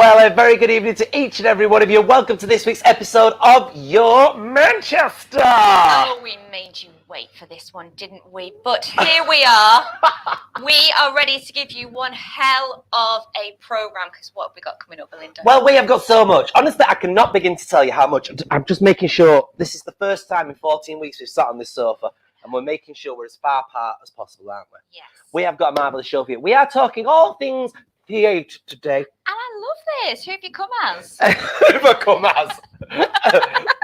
Well, a very good evening to each and every one of you. Welcome to this week's episode of Your Manchester. Oh, we made you wait for this one, didn't we? But here we are. We are ready to give you one hell of a programme, because what have we got coming up, Belinda? Well, we have got so much. Honestly, I cannot begin to tell you how much. I'm just making sure this is the first time in 14 weeks we've sat on this sofa, and we're making sure we're as far apart as possible, aren't we? Yes. We have got a marvellous show for you. We are talking all things theatre today. And I love this. Who have you come as? Who have I come as?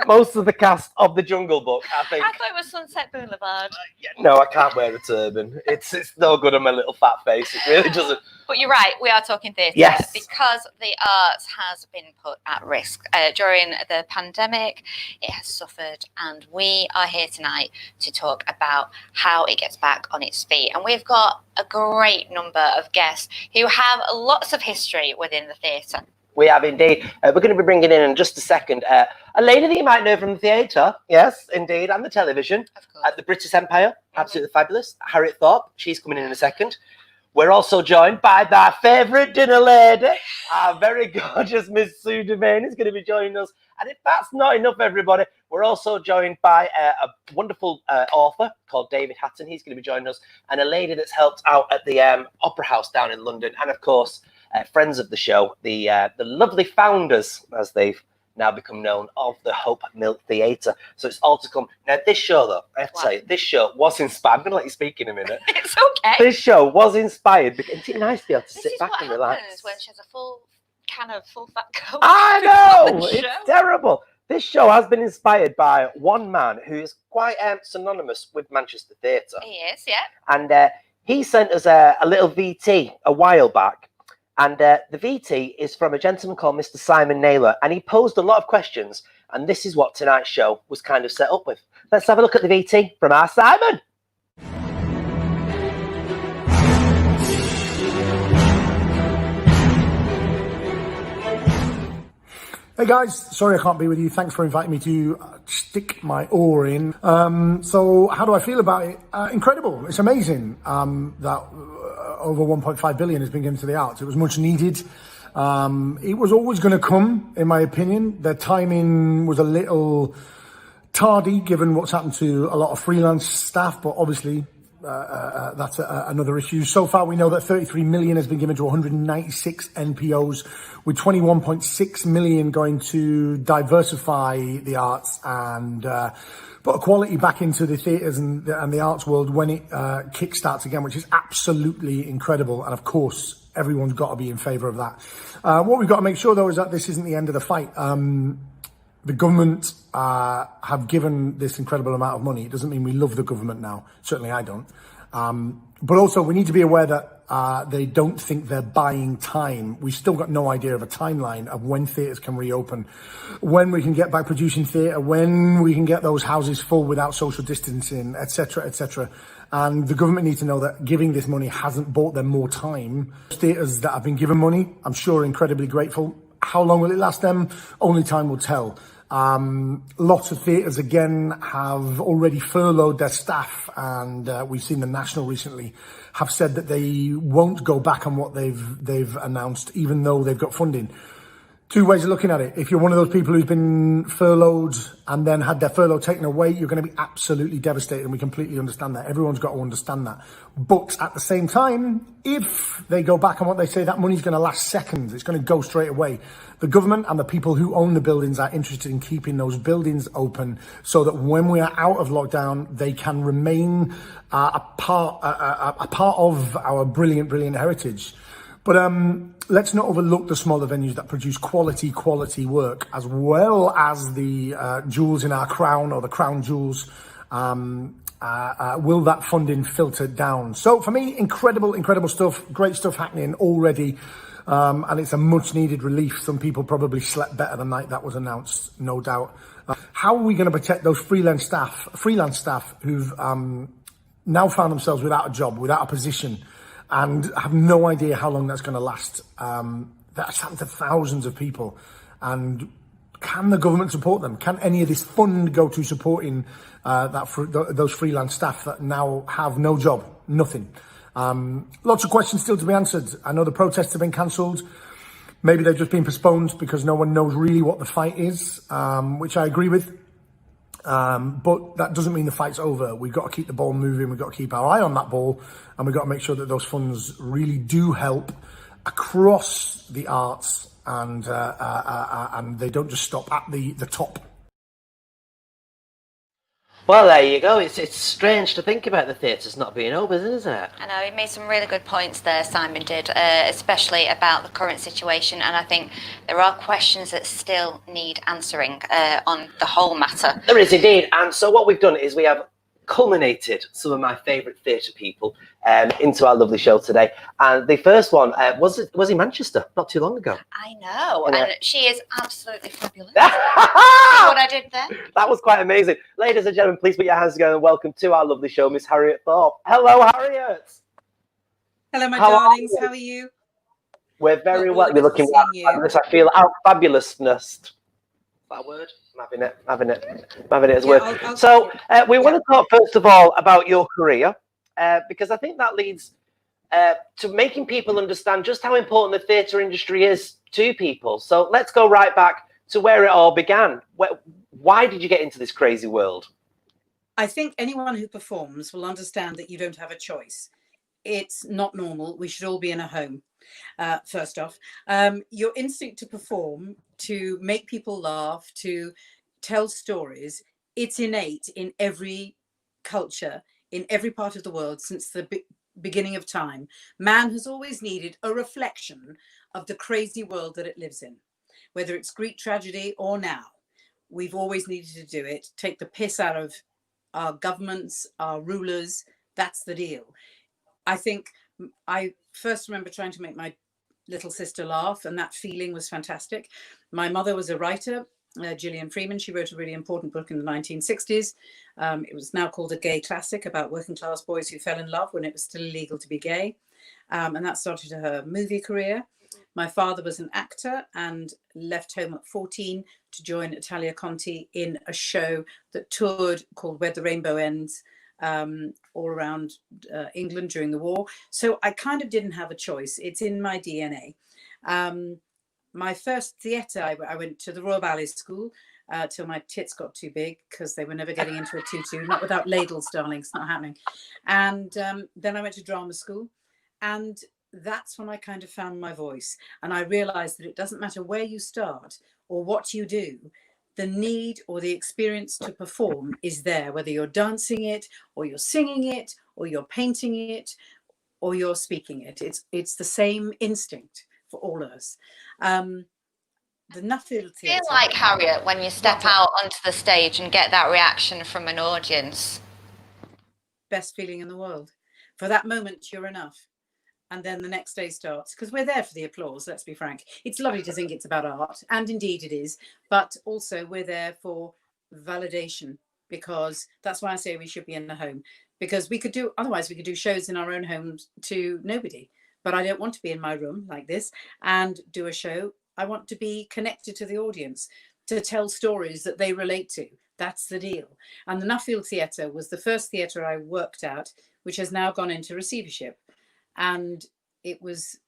Most of the cast of The Jungle Book, I think. I thought it was Sunset Boulevard. No, I can't wear a turban. It's no good on my little fat face. It really doesn't. But you're right, we are talking theatre. Yes. Because the arts has been put at risk. During the pandemic, it has suffered, and we are here tonight to talk about how it gets back on its feet. And we've got a great number of guests who have lots of history within the theatre. We have indeed. We're going to be bringing in just a second a lady that you might know from the theatre, yes, indeed, and the television, Of course. at the British Empire, absolutely fabulous. Harriet Thorpe, she's coming in a second. We're also joined by our favourite dinner lady, our very gorgeous Miss Sue Devaney is going to be joining us. And if that's not enough, everybody, we're also joined by a wonderful author called David Tatton. He's going to be joining us, and a lady that's helped out at the Opera House down in London, and of course, friends of the show, the lovely founders, as they've now become known, of the Hope Mill Theatre. So it's all to come. Now, this show, though, I have to say, this show was inspired. I'm going to let you speak in a minute. It's okay. This show was inspired because it's nice to be able to This sit is back what and happens relax. when she has a full can of full fat Coke. I know! on the It's show. terrible. This show has been inspired by one man who is quite synonymous with Manchester Theatre. He is, yeah. And he sent us a little VT a while back. And the VT is from a gentleman called Mr. Simon Naylor. And he posed a lot of questions. And this is what tonight's show was kind of set up with. Let's have a look at the VT from our Simon. Hey guys, sorry I can't be with you. Thanks for inviting me to stick my oar in. So how do I feel about it? Incredible. It's amazing that over 1.5 billion has been given to the arts. It was much needed. It was always going to come, in my opinion. The timing was a little tardy given what's happened to a lot of freelance staff, but obviously that's another issue. So far, we know that 33 million has been given to 196 NPOs, with 21.6 million going to diversify the arts and put a quality back into the theatres and the arts world when it kickstarts again, which is absolutely incredible. And of course, everyone's got to be in favour of that. What we've got to make sure, though, is that this isn't the end of the fight. The government have given this incredible amount of money. It doesn't mean we love the government now. Certainly I don't. But also we need to be aware that they don't think they're buying time. We've still got no idea of a timeline of when theatres can reopen, when we can get back producing theatre, when we can get those houses full without social distancing, etc., etc. And the government needs to know that giving this money hasn't bought them more time. Theatres that have been given money, I'm sure, are incredibly grateful. How long will it last them? Only time will tell. Lots of theatres, again, have already furloughed their staff, and we've seen the National recently have said that they won't go back on what they've announced, even though they've got funding. Two ways of looking at it. If you're one of those people who's been furloughed and then had their furlough taken away, you're going to be absolutely devastated, and we completely understand that. Everyone's got to understand that. But at the same time, if they go back on what they say, that money's going to last seconds. It's going to go straight away. The government and the people who own the buildings are interested in keeping those buildings open so that when we are out of lockdown, they can remain a part of our brilliant heritage. But let's not overlook the smaller venues that produce quality work, as well as the jewels in our crown, or the crown jewels. Will that funding filter down? So for me, incredible stuff, great stuff happening already. And it's a much needed relief. Some people probably slept better the night that was announced, no doubt. How are we going to protect those freelance staff who've now found themselves without a job, without a position, and have no idea how long that's going to last? That's happened to thousands of people. And can the government support them? Can any of this fund go to supporting those freelance staff that now have no job, nothing? Lots of questions still to be answered. I know the protests have been cancelled. maybe they've just been postponed because no one knows really what the fight is, which I agree with. But that doesn't mean the fight's over. We've got to keep the ball moving. We've got to keep our eye on that ball, and we've got to make sure that those funds really do help across the arts, and they don't just stop at the top. Well, there you go. It's strange to think about the theatres not being open, isn't it? I know, he made some really good points there, Simon did, especially about the current situation, and I think there are questions that still need answering on the whole matter. There is indeed, and so what we've done is we have culminated some of my favourite theatre people into our lovely show today. And the first one was in Manchester not too long ago. I know, and she is absolutely fabulous. What I did there. That was quite amazing. Ladies and gentlemen, please put your hands together and welcome to our lovely show, Miss Harriet Thorpe. Hello, Harriet. Hello, my darlings. How are you? We're very well. You're looking fabulous. I feel out fabulousness. That word? I'm having it as a word. We want to talk first of all about your career, because I think that leads to making people understand just how important the theatre industry is to people. So let's go right back to where it all began. Why did you get into this crazy world? I think anyone who performs will understand that you don't have a choice. It's not normal. We should all be in a home. First off, your instinct to perform, to make people laugh, to tell stories, it's innate in every culture, in every part of the world since the beginning of time. Man has always needed a reflection of the crazy world that it lives in, whether it's Greek tragedy or now. We've always needed to do it, take the piss out of our governments, our rulers. That's the deal. I think I first remember trying to make my little sister laugh, and that feeling was fantastic. My mother was a writer, Gillian Freeman. She wrote a really important book in the 1960s. It was now called a gay classic about working class boys who fell in love when it was still illegal to be gay. And that started her movie career. My father was an actor and left home at 14 to join Italia Conti in a show that toured called Where the Rainbow Ends, all around England during the war. So I kind of didn't have a choice. It's in my DNA. My first theatre, I went to the Royal Ballet School till my tits got too big because they were never getting into a tutu, not without ladles, darling, it's not happening. And then I went to drama school, and that's when I kind of found my voice. And I realized that it doesn't matter where you start or what you do, the need or the experience to perform is there, whether you're dancing it or you're singing it or you're painting it or you're speaking it. It's the same instinct for all of us. The Nuffield Theatre. I feel like, Harriet, when you step out onto the stage and get that reaction from an audience. Best feeling in the world. For that moment, you're enough. And then the next day starts, because we're there for the applause, let's be frank. It's lovely to think it's about art, and indeed it is, but also we're there for validation, because that's why I say we should be in the home, because otherwise we could do shows in our own homes to nobody. But I don't want to be in my room like this and do a show. I want to be connected to the audience, to tell stories that they relate to. That's the deal. And the Nuffield Theatre was the first theatre I worked at, which has now gone into receivership. And it was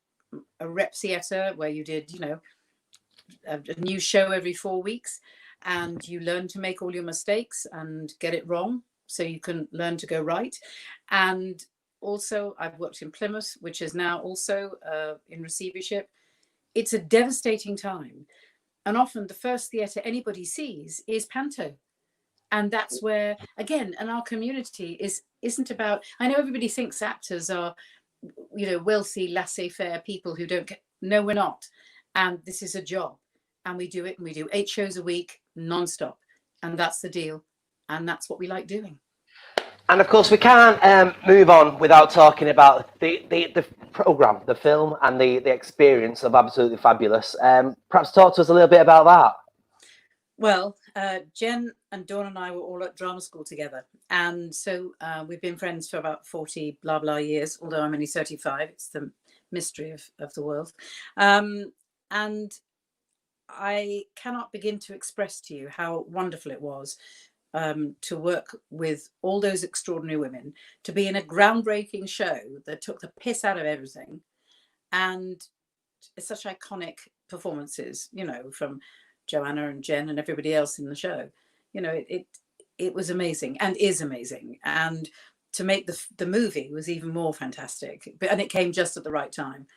a rep theatre where you did, a new show every 4 weeks, and you learn to make all your mistakes and get it wrong so you can learn to go right. And also I've worked in Plymouth, which is now also in receivership. It's a devastating time. And often the first theatre anybody sees is Panto. And that's where, again, and our community isn't about, I know everybody thinks actors are, wealthy, laissez-faire people who don't get, no, we're not. And this is a job. And we do it, and we do 8 shows a week, non-stop. And that's the deal. And that's what we like doing. And of course, we can't move on without talking about the programme, the film, and the experience of Absolutely Fabulous. Perhaps talk to us a little bit about that. Well, Jen and Dawn and I were all at drama school together. And so we've been friends for about 40 blah, blah years, although I'm only 35. It's the mystery of the world. And I cannot begin to express to you how wonderful it was to work with all those extraordinary women, to be in a groundbreaking show that took the piss out of everything. And it's such iconic performances, from Joanna and Jen and everybody else in the show. It was amazing and is amazing. And to make the movie was even more fantastic. And it came just at the right time.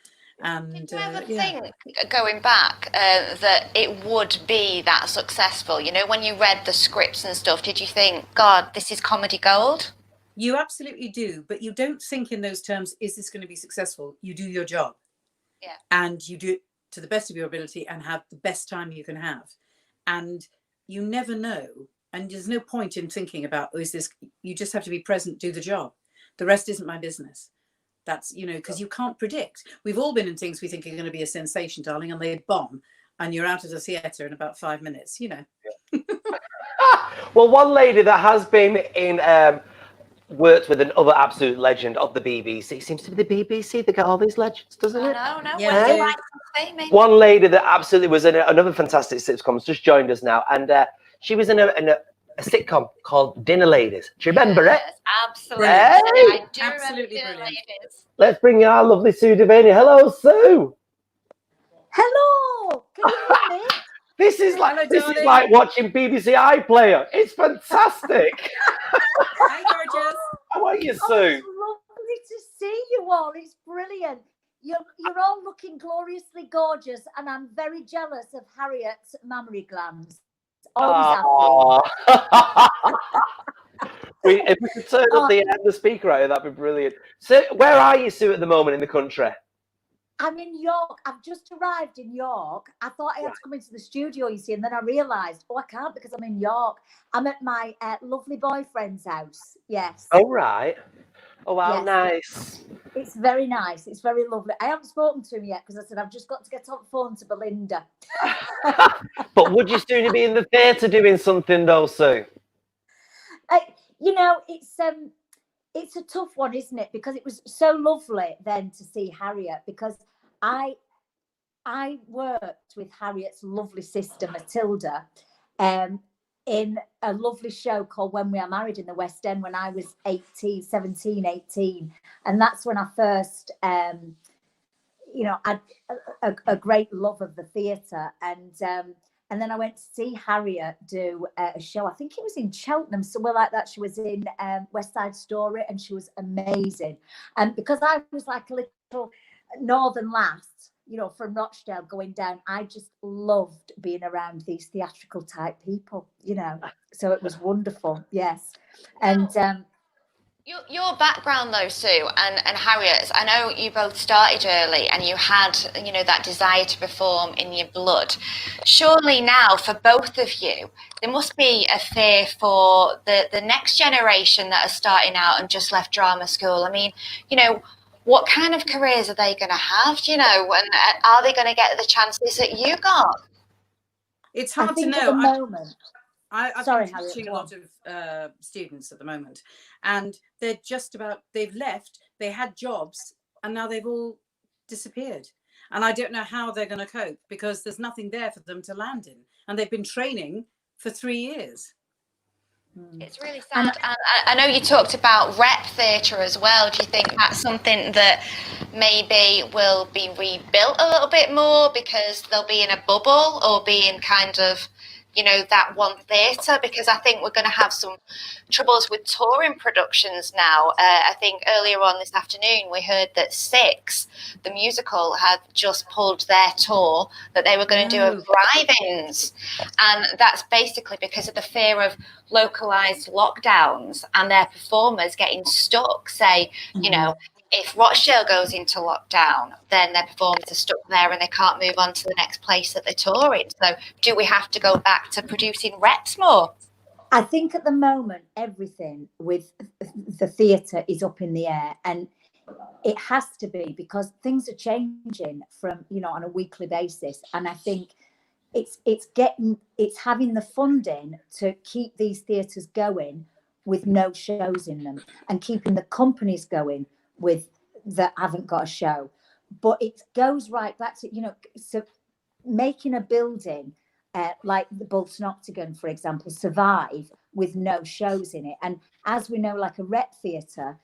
And did you ever think, going back, that it would be that successful? When you read the scripts and stuff, did you think, God, this is comedy gold? You absolutely do, but you don't think in those terms, is this going to be successful? You do your job. Yeah. And you do it to the best of your ability and have the best time you can have. And you never know. And there's no point in thinking about, you just have to be present, do the job. The rest isn't my business. That's, because you can't predict. We've all been in things we think are going to be a sensation, darling, and they bomb. And you're out of the theatre in about 5 minutes, Well, one lady that has been in... worked with another absolute legend of the BBC. It seems to be the BBC that get all these legends, doesn't it? No. Yeah, one lady that absolutely was in another fantastic sitcom has just joined us now, and she was in a sitcom called Dinner Ladies. Do you remember it? Absolutely. Hey! I do Absolutely remember Dinner brilliant. Ladies. Let's bring in our lovely Sue Devaney. Hello, Sue. Hello, can you hear me? This is Hello, like watching BBC iPlayer. It's fantastic. Hi, gorgeous. How are you, Oh, Sue? it's lovely to see you all. It's brilliant. You're all looking gloriously gorgeous, and I'm very jealous of Harriet's mammary glands. Always have been. If we could turn up the speaker out, that'd be brilliant. So, where are you, Sue, at the moment in the country? I'm in York. I've just arrived in York. I thought I had to come into the studio, you see, and then I realised, I can't because I'm in York. I'm at my lovely boyfriend's house. Yes. Oh, right. Oh, wow, Yes. Nice. It's very nice. It's very lovely. I haven't spoken to him yet because I said I've just got to get on the phone to Belinda. But would you soon be in the theatre doing something, though, Sue? It's a tough one, isn't it? Because it was so lovely then to see Harriet, because I worked with Harriet's lovely sister Matilda in a lovely show called When We Are Married in the West End when I was 17, 18. And that's when I first, had a great love of the theatre. And then I went to see Harriet do a show. I think it was in Cheltenham, somewhere like that. She was in West Side Story, and she was amazing. And because I was like a little northern lass, from Rochdale going down, I just loved being around these theatrical type people, So it was wonderful, yes. And your background though, Sue, and Harriet's, I know you both started early and you had, that desire to perform in your blood. Surely now for both of you, there must be a fear for the next generation that are starting out and just left drama school. I mean, what kind of careers are they going to have, and are they going to get the chances that you got? It's hard to know. At the moment, I've Sorry, been Harriet, teaching a go lot of students at the moment, and they're they've left, they had jobs, and now they've all disappeared. And I don't know how they're going to cope because there's nothing there for them to land in. And they've been training for 3 years. It's really sad. And I know you talked about rep theatre as well. Do you think that's something that maybe will be rebuilt a little bit more because they'll be in a bubble or be in kind of, that one theatre? Because I think we're going to have some troubles with touring productions now. I think earlier on this afternoon, we heard that Six, the musical, had just pulled their tour, that they were going to do a drive-ins. And that's basically because of the fear of localised lockdowns and their performers getting stuck. Say, if Rochdale goes into lockdown, then their performers are stuck there and they can't move on to the next place that they're touring. So do we have to go back to producing reps more? I think at the moment, everything with the theatre is up in the air, and it has to be because things are changing from, on a weekly basis. And I think it's having the funding to keep these theatres going with no shows in them, and keeping the companies going with that haven't got a show. But it goes right back to, so making a building like the Bolton Octagon, for example, survive with no shows in it. And as we know, like a rep theatre,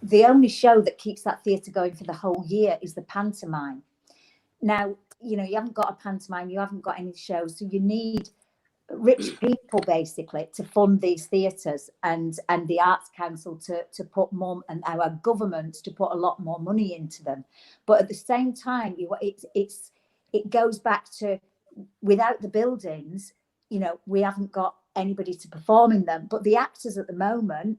the only show that keeps that theatre going for the whole year is the pantomime. Now, you know, you haven't got a pantomime, you haven't got any shows, so you need rich people basically to fund these theatres, and the Arts Council to put more, and our governments to put a lot more money into them. But at the same time, it goes back to, without the buildings, you know, we haven't got anybody to perform in them. But the actors at the moment,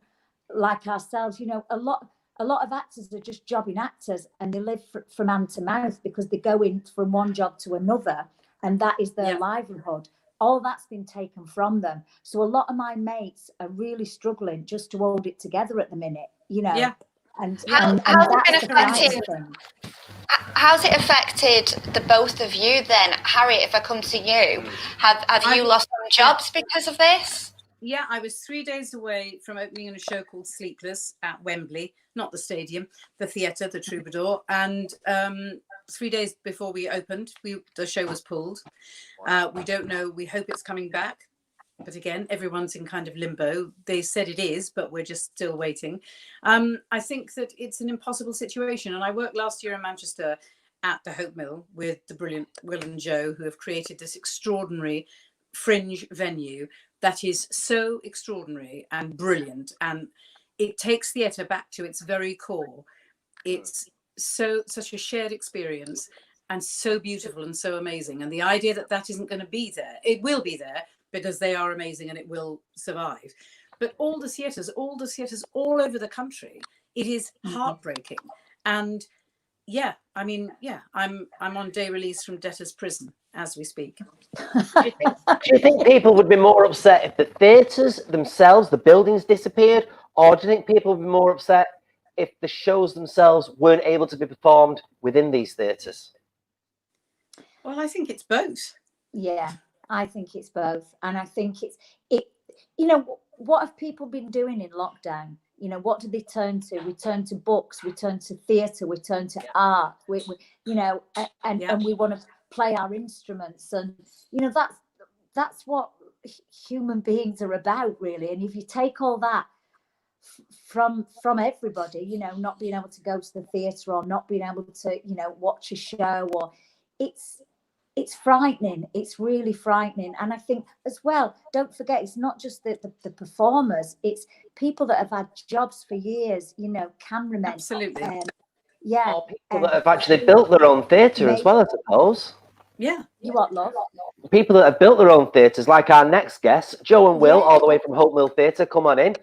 like ourselves, you know, a lot of actors are just jobbing actors, and they live from hand to mouth because they go in from one job to another, and that is their livelihood. All that's been taken from them. So a lot of my mates are really struggling just to hold it together at the minute, you know. Yeah. And how's that's it the been affected? thing. How's it affected the both of you then? Harriet, if I come to you, have you lost some jobs because of this? Yeah, I was 3 days away from opening in a show called Sleepless at Wembley, not the stadium, the theatre, the Troubadour. And 3 days before we opened, the show was pulled. We don't know. We hope it's coming back. But again, everyone's in kind of limbo. They said it is, but we're just still waiting. I think that it's an impossible situation. And I worked last year in Manchester at the Hope Mill with the brilliant Will and Joe, who have created this extraordinary fringe venue that is so extraordinary and brilliant. And it takes theatre back to its very core. It's such a shared experience, and so beautiful and so amazing. And the idea that that isn't going to be there, it will be there, because they are amazing and it will survive. But all the theatres all over the country, it is heartbreaking. And yeah, I mean, yeah, I'm on day release from debtor's prison as we speak. Do you think people would be more upset if the theatres themselves, the buildings disappeared, or do you think people would be more upset if the shows themselves weren't able to be performed within these theatres? Well, I think it's both. Yeah, I think it's both. And I think you know, what have people been doing in lockdown? You know, what do they turn to? We turn to books, we turn to theatre, we turn to art, we you know, and we want to play our instruments. And, you know, that's what human beings are about, really. And if you take all that from everybody, you know, not being able to go to the theatre, or not being able to, you know, watch a show, or it's frightening. It's really frightening. And I think as well, don't forget, it's not just the performers, it's people that have had jobs for years, you know, cameramen. Absolutely. Yeah. Or people that have actually built their own theatre as well, I suppose. Yeah. You what, love? People that have built their own theatres, like our next guests, Joe and Will, all the way from Hope Mill Theatre. Come on in.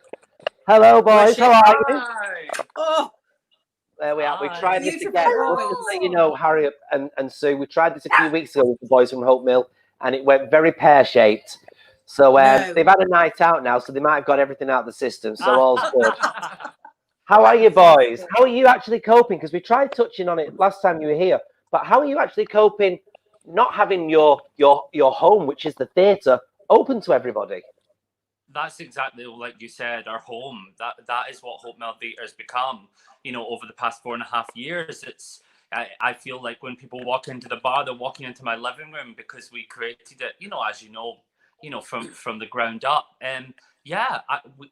Hello, boys. How are you? Oh, there we are. We tried this beautiful again. voice. Just so you know, Harriet and Sue, we tried this a few weeks ago with the boys from Hope Mill, and it went very pear-shaped. So they've had a night out now, so they might have got everything out of the system. So all's good. How are you, boys? How are you actually coping? Because we tried touching on it last time you were here, but how are you actually coping not having your home, which is the theatre, open to everybody? That's exactly like you said, our home. That is what Hope Mill Theatre has become. You know, over the past 4.5 years, I feel like when people walk into the bar, they're walking into my living room, because we created it. You know, as you know, from the ground up. And yeah,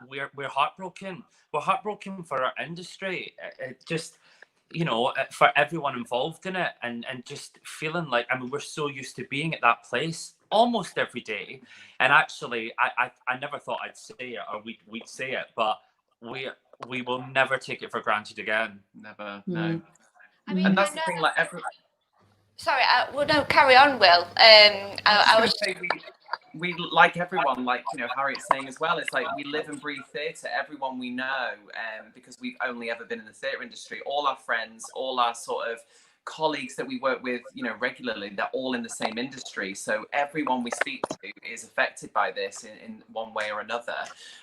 we're heartbroken. We're heartbroken for our industry. It just, you know, for everyone involved in it, and just feeling like, I mean, we're so used to being at that place almost every day. And actually, I never thought I'd say it, or we'd say it, but we will never take it for granted again. Never. No. I mean, and that's the thing, like sorry, well, no, carry on, Will. I was say we like everyone, like, you know, Harriet's saying as well, it's like we live and breathe theatre. Everyone we know, because we've only ever been in the theatre industry, all our friends, all our sort of colleagues that we work with, you know, regularly, they're all in the same industry. So everyone we speak to is affected by this in one way or another.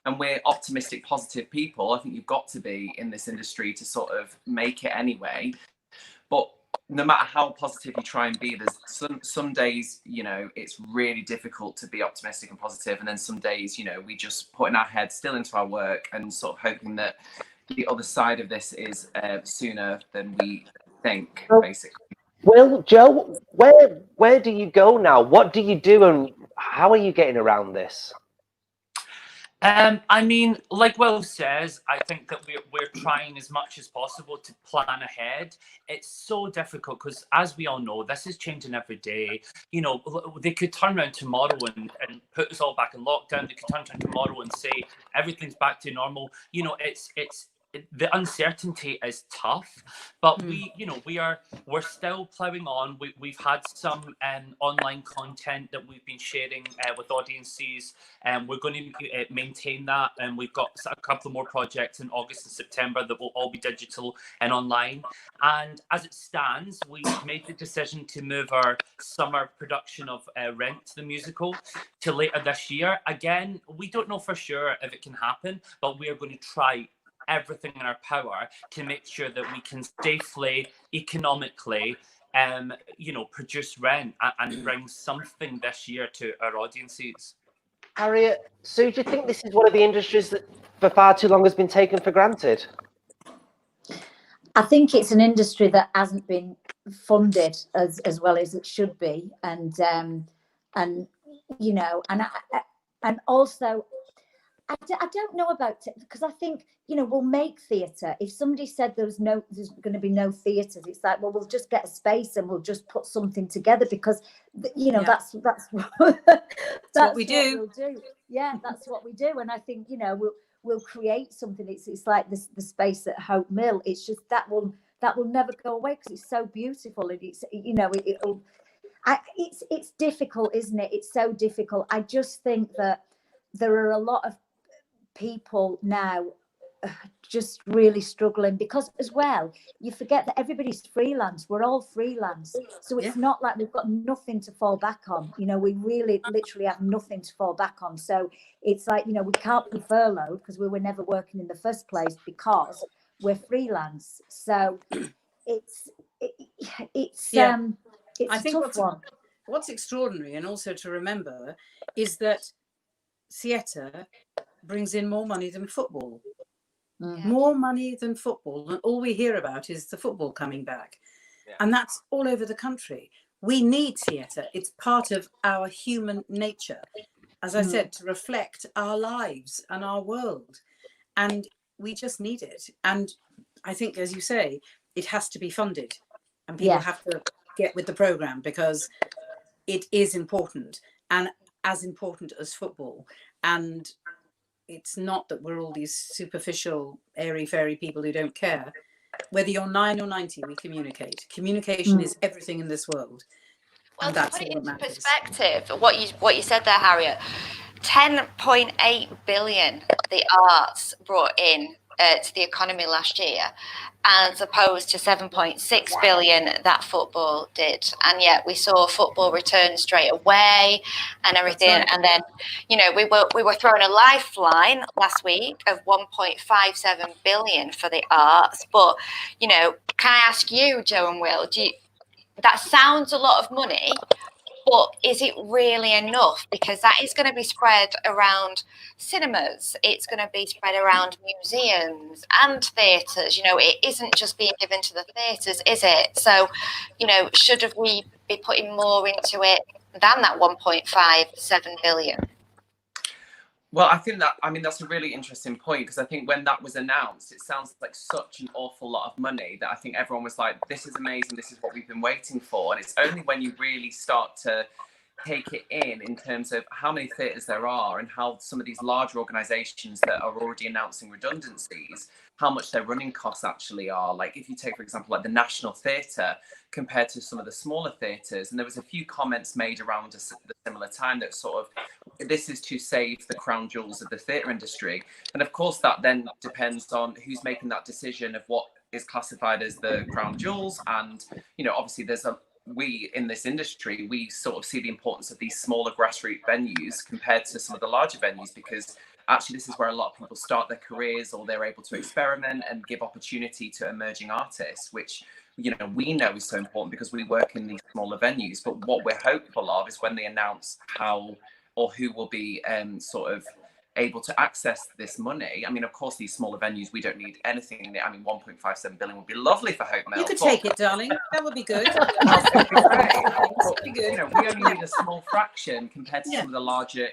And we're optimistic, positive people. I think you've got to be in this industry to sort of make it anyway. But no matter how positive you try and be, there's some days, you know, it's really difficult to be optimistic and positive. And then some days, you know, we just putting our heads still into our work and sort of hoping that the other side of this is sooner than we think, basically. Well, Joe, where do you go now? What do you do, and how are you getting around this? I mean, like Will says, I think that we're trying as much as possible to plan ahead. It's so difficult because, as we all know, this is changing every day. You know, they could turn around tomorrow and put us all back in lockdown. They could turn around tomorrow and say everything's back to normal. You know, the uncertainty is tough, but we're still plowing on. We've had some online content that we've been sharing with audiences, and we're going to maintain that. And we've got a couple more projects in August and September that will all be digital and online. And as it stands, we've made the decision to move our summer production of Rent the musical to later this year. Again, we don't know for sure if it can happen, but we are going to try everything in our power to make sure that we can safely, economically, produce Rent and bring something this year to our audiences. Harriet, Sue, do you think this is one of the industries that for far too long has been taken for granted? I think it's an industry that hasn't been funded as well as it should be, and also I don't know about it, because I think, we'll make theatre. If somebody said there's going to be no theatres, it's like, well, we'll just get a space and we'll just put something together, because that's what we do. We'll do. Yeah, that's what we do. And I think we'll create something. It's like the space at Hope Mill. It's just that will never go away because it's so beautiful, and it's it's difficult, isn't it? It's so difficult. I just think that there are a lot of people now just really struggling, because as well, you forget that everybody's freelance. We're all freelance, so it's not like we've got nothing to fall back on. We really literally have nothing to fall back on. So it's like, we can't be furloughed because we were never working in the first place because we're freelance. So it's I think a tough one. What's extraordinary, and also to remember, is that theatre brings in more money than football. More money than football, and all we hear about is the football coming back. And that's all over the country. We need theatre. It's part of our human nature, as I said, to reflect our lives and our world, and we just need it. And I think, as you say, it has to be funded, and people have to get with the programme, because it is important, and as important as football. And it's not that we're all these superficial, airy-fairy people who don't care. Whether you're 9 or 90, we communicate. Communication is everything in this world. Well, And that's to put it all into that matters. perspective, what you said there, Harriet, 10.8 billion the arts brought in to the economy last year, as opposed to 7.6 billion that football did. And yet we saw football return straight away and everything. Right. And then, we were thrown a lifeline last week of 1.57 billion for the arts. But, can I ask you, Joe and Will, that sounds a lot of money, but is it really enough? Because that is going to be spread around cinemas. It's going to be spread around museums and theatres. It isn't just being given to the theatres, is it? So, should we be putting more into it than that 1.57 billion? Well, that's a really interesting point, because I think when that was announced, it sounds like such an awful lot of money that I think everyone was like, this is amazing, this is what we've been waiting for. And it's only when you really start to take it in terms of how many theatres there are and how some of these larger organisations that are already announcing redundancies, how much their running costs actually are. Like if you take, for example, like the National Theatre compared to some of the smaller theatres, and there was a few comments made around a similar time that sort of, this is to save the crown jewels of the theatre industry. And of course that then depends on who's making that decision of what is classified as the crown jewels. And obviously we in this industry, we sort of see the importance of these smaller grassroots venues compared to some of the larger venues, because actually this is where a lot of people start their careers, or they're able to experiment and give opportunity to emerging artists, which we know is so important because we work in these smaller venues. But what we're hopeful of is when they announce how or who will be sort of able to access this money. I mean, of course, these smaller venues, we don't need anything. I mean, 1.57 billion would be lovely for Hope Mill. You could take it, darling. That would be good. That'd be great. That'd be good. You know, we only need a small fraction compared to some of the larger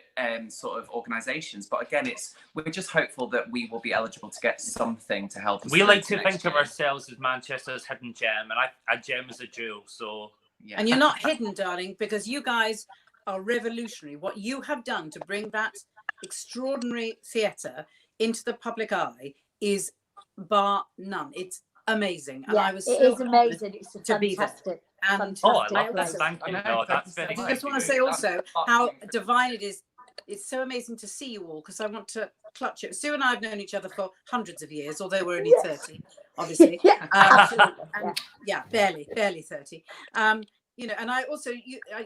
sort of organisations. But again, we're just hopeful that we will be eligible to get something to help us. We like to think of ourselves as Manchester's hidden gem, and a gem is a jewel. So yeah. And you're not hidden, darling, because you guys are revolutionary. What you have done to bring that extraordinary theatre into the public eye is bar none. It's amazing. And I was it so is amazing. It's a to be there. fantastic. And oh, I fantastic love that. place. Thank you. I No, know, that's thank very you I so just kind want of to you. say also how divine it is. It's so amazing to see you all, because I want to clutch it. Sue and I have known each other for hundreds of years, although we're only 30, obviously. Yeah, absolutely. And, yeah, barely 30. You know, and I also,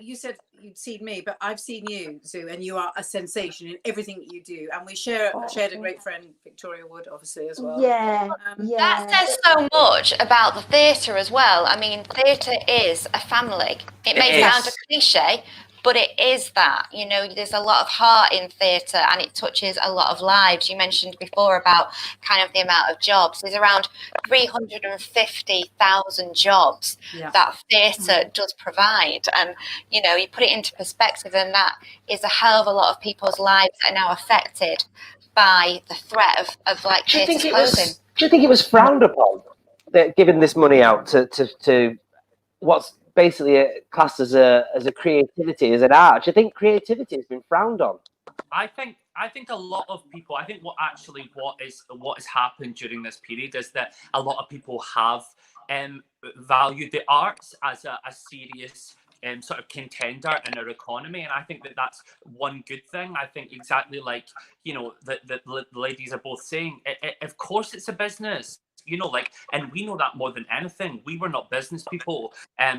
you said you'd seen me, but I've seen you, Sue, and you are a sensation in everything that you do. And we shared a great friend, Victoria Wood, obviously, as well. Yeah, That says so much about the theatre as well. I mean, theatre is a family. It may sound a cliche, but it is that. You know, there's a lot of heart in theatre, and it touches a lot of lives. You mentioned before about kind of the amount of jobs. There's around 350,000 jobs that theatre does provide. And, you know, you put it into perspective, and that is a hell of a lot of people's lives that are now affected by the threat of like theatre closing. Do you think it was frowned upon that giving this money out to what's basically classed as a creativity, as an art? Do you think creativity has been frowned on? I think a lot of people. I think what has happened during this period is that a lot of people have valued the arts as a serious sort of contender in our economy, and I think that that's one good thing. I think exactly like, you know, the ladies are both saying, of course it's a business. You know, like, and we know that more than anything. We were not business people,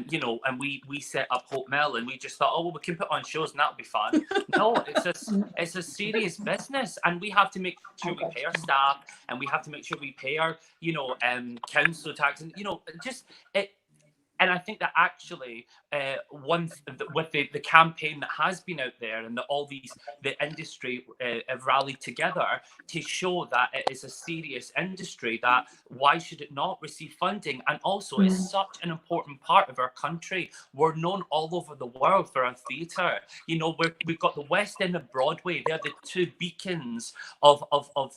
you know, and we set up Hope Mill, and we just thought, oh well, we can put on shows and that'll be fun. No, it's a serious business, and we have to make sure we pay our staff, and we have to make sure we pay our, you know, council tax, and you know, just it. And I think that actually, with the campaign that has been out there, and that the industry have rallied together to show that it is a serious industry, that why should it not receive funding? And also, it's such an important part of our country. We're known all over the world for our theatre. You know, we've got the West End and Broadway. They're the two beacons of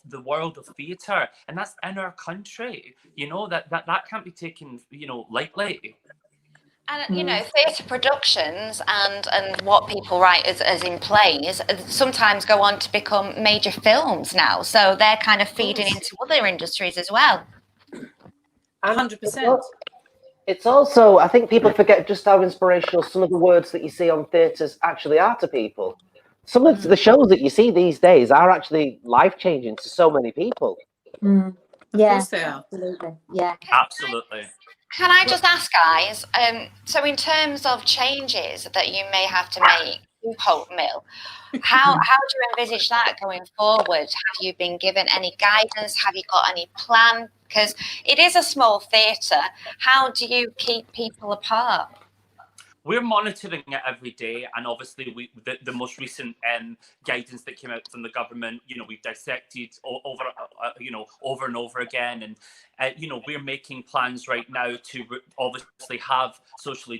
the world of theatre, and that's in our country. You know, that can't be taken, you know, lightly. And, you know, theatre productions and what people write as in plays sometimes go on to become major films now. So they're kind of feeding into other industries as well. 100%. It's also, I think people forget just how inspirational some of the words that you see on theatres actually are to people. Some of the shows that you see these days are actually life-changing to so many people. Yeah, Of course they are. absolutely. Yeah. Absolutely. Can I just ask, guys, so in terms of changes that you may have to make to Hope Mill, how do you envisage that going forward? Have you been given any guidance? Have you got any plan? Because it is a small theatre. How do you keep people apart? We're monitoring it every day, and obviously the most recent guidance that came out from the government, you know, we've dissected over and over again, and you know, we're making plans right now to obviously have social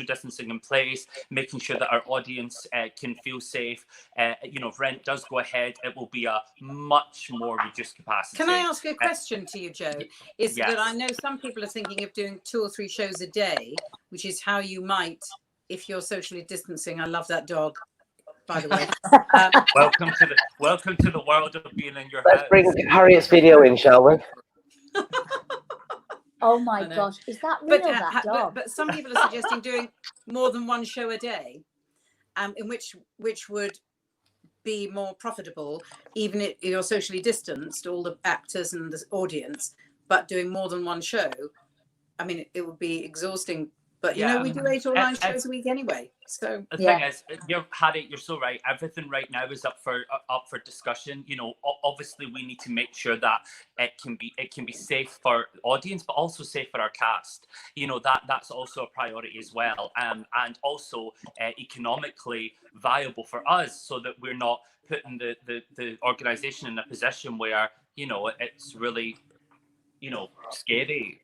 distancing in place, making sure that our audience can feel safe. You know, if rent does go ahead, it will be a much more reduced capacity. Can I ask a question to you, Joe? Is that I know some people are thinking of doing 2 or 3 shows a day, which is how you might, if you're socially distancing. I love that dog, by the way. Welcome to the world of being in your Let's house. bring Harriet's video in, shall we? Oh my gosh, is that real, that dog? But some people are suggesting doing more than 1 show a day, in which would be more profitable, even if you're socially distanced, all the actors and the audience, but doing more than 1 show. I mean, it would be exhausting But you know, we do 8 or 9 shows a week anyway. So the thing is, Harry, you're so right. Everything right now is up for discussion. You know, obviously we need to make sure that it can be safe for audience, but also safe for our cast. You know, that's also a priority as well, and also economically viable for us, so that we're not putting the organisation in a position where, you know, it's really, you know, scary.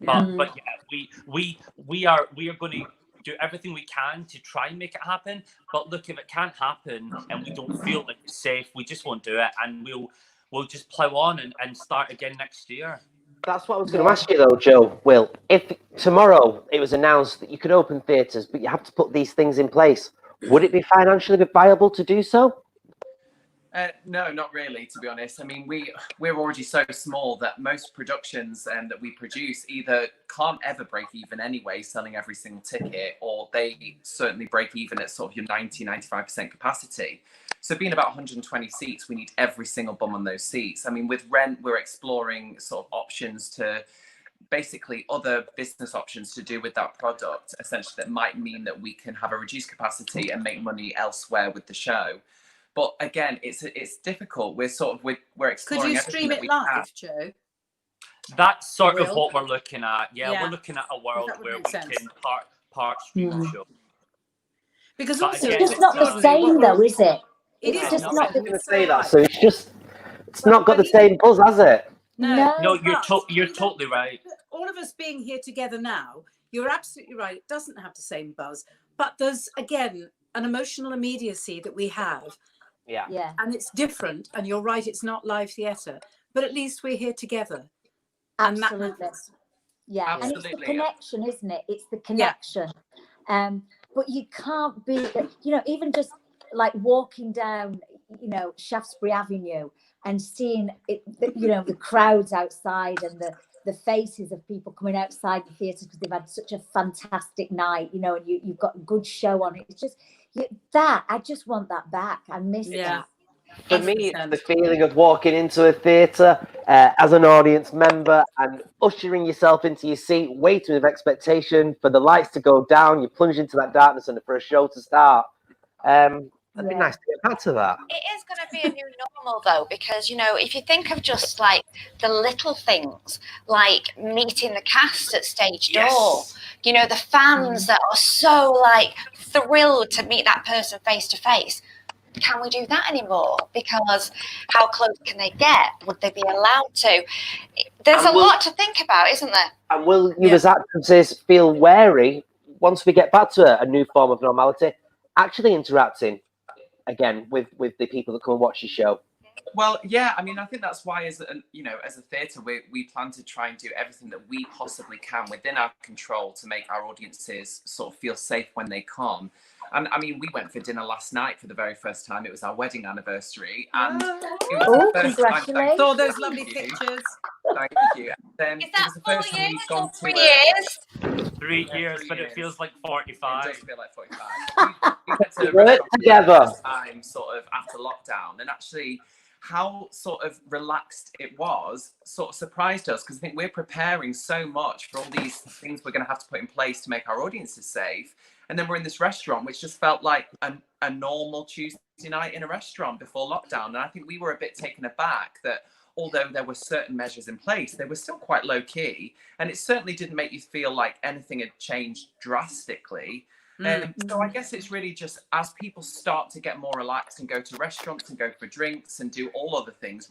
But yeah, we are going to do everything we can to try and make it happen. But look, if it can't happen and we don't feel like it's safe, we just won't do it, and we'll just plow on and start again next year. That's what I was going to ask you, though, Joe. Will, if tomorrow it was announced that you could open theatres, but you have to put these things in place, would it be financially viable to do so? No, not really, to be honest. I mean, we're already so small that most productions that we produce either can't ever break even anyway, selling every single ticket, or they certainly break even at sort of your 95% capacity. So being about 120 seats, we need every single bum on those seats. I mean, with rent, we're exploring sort of options to basically other business options to do with that product, essentially, that might mean that we can have a reduced capacity and make money elsewhere with the show. But again, it's difficult. We're exploring. Could you stream it live, Joe? That's sort of what we're looking at. Yeah, we're looking at a world where we can part stream the show. Because also, it's just not the same, though, is it? It's just not the same. So it's not got the same buzz, has it? No, you're totally right. All of us being here together now, you're absolutely right. It doesn't have the same buzz, but there's again an emotional immediacy that we have. Yeah. And it's different. And you're right, it's not live theatre, but at least we're here together. Absolutely. Absolutely. And it's the connection, isn't it? It's the connection. But you can't be, you know, even just like walking down, you know, Shaftesbury Avenue and seeing it, you know, the crowds outside and the faces of people coming outside the theatre because they've had such a fantastic night, you know, and you've got a good show on it. It's just I just want that back. I miss that. For me, it's the feeling of walking into a theatre as an audience member and ushering yourself into your seat, waiting with expectation for the lights to go down. You plunge into that darkness and for a show to start. It'd be nice to get back to that. It is going to be a new normal, though, because, you know, if you think of just like the little things, like meeting the cast at stage door, you know, the fans that are so like thrilled to meet that person face to face. Can we do that anymore? Because how close can they get? Would they be allowed to? There's a lot to think about, isn't there? And will you as actresses feel wary once we get back to a new form of normality, actually interacting again with the people that come and watch your show? Well, yeah, I mean, I think that's why, as a theatre, we plan to try and do everything that we possibly can within our control to make our audiences sort of feel safe when they come. And I mean, we went for dinner last night for the very first time. It was our wedding anniversary, and it was the first time. Saw those lovely pictures. Thank you. And Is that it was the first 4 time years we've gone or 3 to years? 3 years, but it feels like 45. It does feel like 45. We went to Work together. Time sort of after lockdown, and actually how sort of relaxed it was sort of surprised us, because I think we're preparing so much for all these things we're going to have to put in place to make our audiences safe. And then we're in this restaurant, which just felt like a normal Tuesday night in a restaurant before lockdown. And I think we were a bit taken aback that although there were certain measures in place, they were still quite low key. And it certainly didn't make you feel like anything had changed drastically. So I guess it's really just as people start to get more relaxed and go to restaurants and go for drinks and do all other things,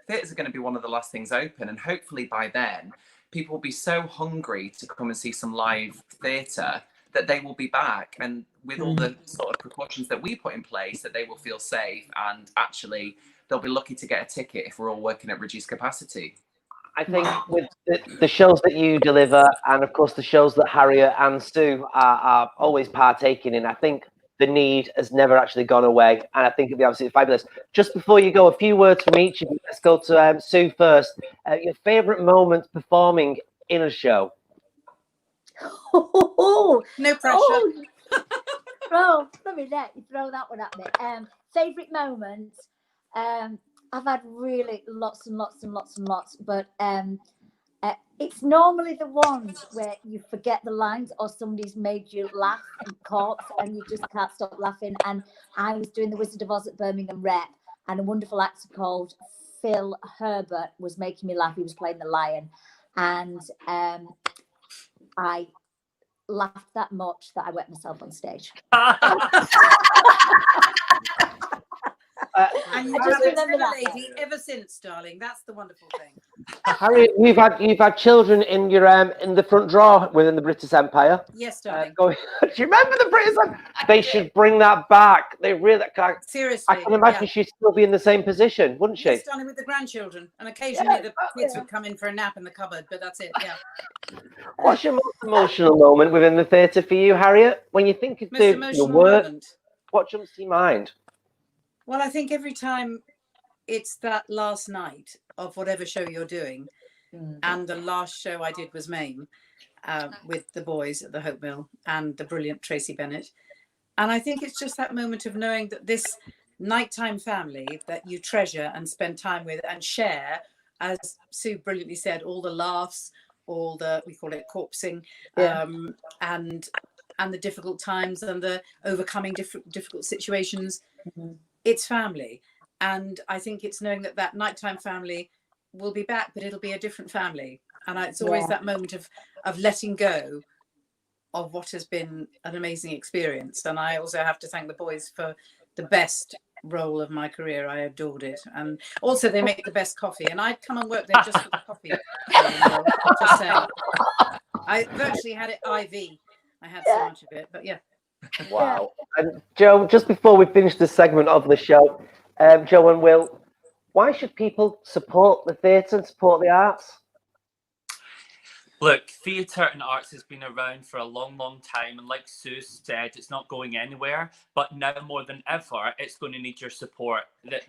theatres are going to be one of the last things open. And hopefully by then, people will be so hungry to come and see some live theatre that they will be back, and with all the sort of precautions that we put in place, that they will feel safe, and actually they'll be lucky to get a ticket if we're all working at reduced capacity. I think with the shows that you deliver, and of course the shows that Harriet and Sue are always partaking in, I think the need has never actually gone away, and I think it'd be absolutely fabulous. Just before you go, a few words from each of you. Let's go to Sue first. Your favourite moment performing in a show? No pressure. Let me let you throw that one at me. Favorite moment. I've had really lots and lots, but It's normally the ones where you forget the lines or somebody's made you laugh and corpse and you just can't stop laughing. And I was doing The Wizard of Oz at Birmingham Rep, and a wonderful actor called Phil Herbert was making me laugh. He was playing the lion. And I laughed that much that I wet myself on stage. And you've I just had a remember that lady ever since, darling. That's the wonderful thing. Harriet, you've had children in your in the front drawer within the British Empire. Yes, darling. Do you remember the British Empire? They should bring that back. They really Seriously. I can imagine she'd still be in the same position, wouldn't she? Yes, darling, with the grandchildren, and occasionally the kids would come in for a nap in the cupboard, but that's it. Yeah. What's your most emotional moment within the theatre for you, Harriet? When you think of Most the emotional work, moment. what jumps to your mind? Well, I think every time it's that last night of whatever show you're doing, and the last show I did was Maine with the boys at the Hope Mill and the brilliant Tracy Bennett. And I think it's just that moment of knowing that this nighttime family that you treasure and spend time with and share, as Sue brilliantly said, all the laughs, all the, we call it corpsing, and the difficult times and the overcoming difficult situations. It's family. And I think it's knowing that that nighttime family will be back, but it'll be a different family. And it's always that moment of letting go of what has been an amazing experience. And I also have to thank the boys for the best role of my career. I adored it. And also they make the best coffee. And I'd come and work there just for the coffee. Just saying. I virtually had it IV. I had so much of it, but yeah. Wow. And Joe, just before we finish this segment of the show, Joe and Will, why should people support the theatre and support the arts? Look, theatre and arts has been around for a long, long time. And like Sue said, it's not going anywhere. But now more than ever, it's going to need your support. The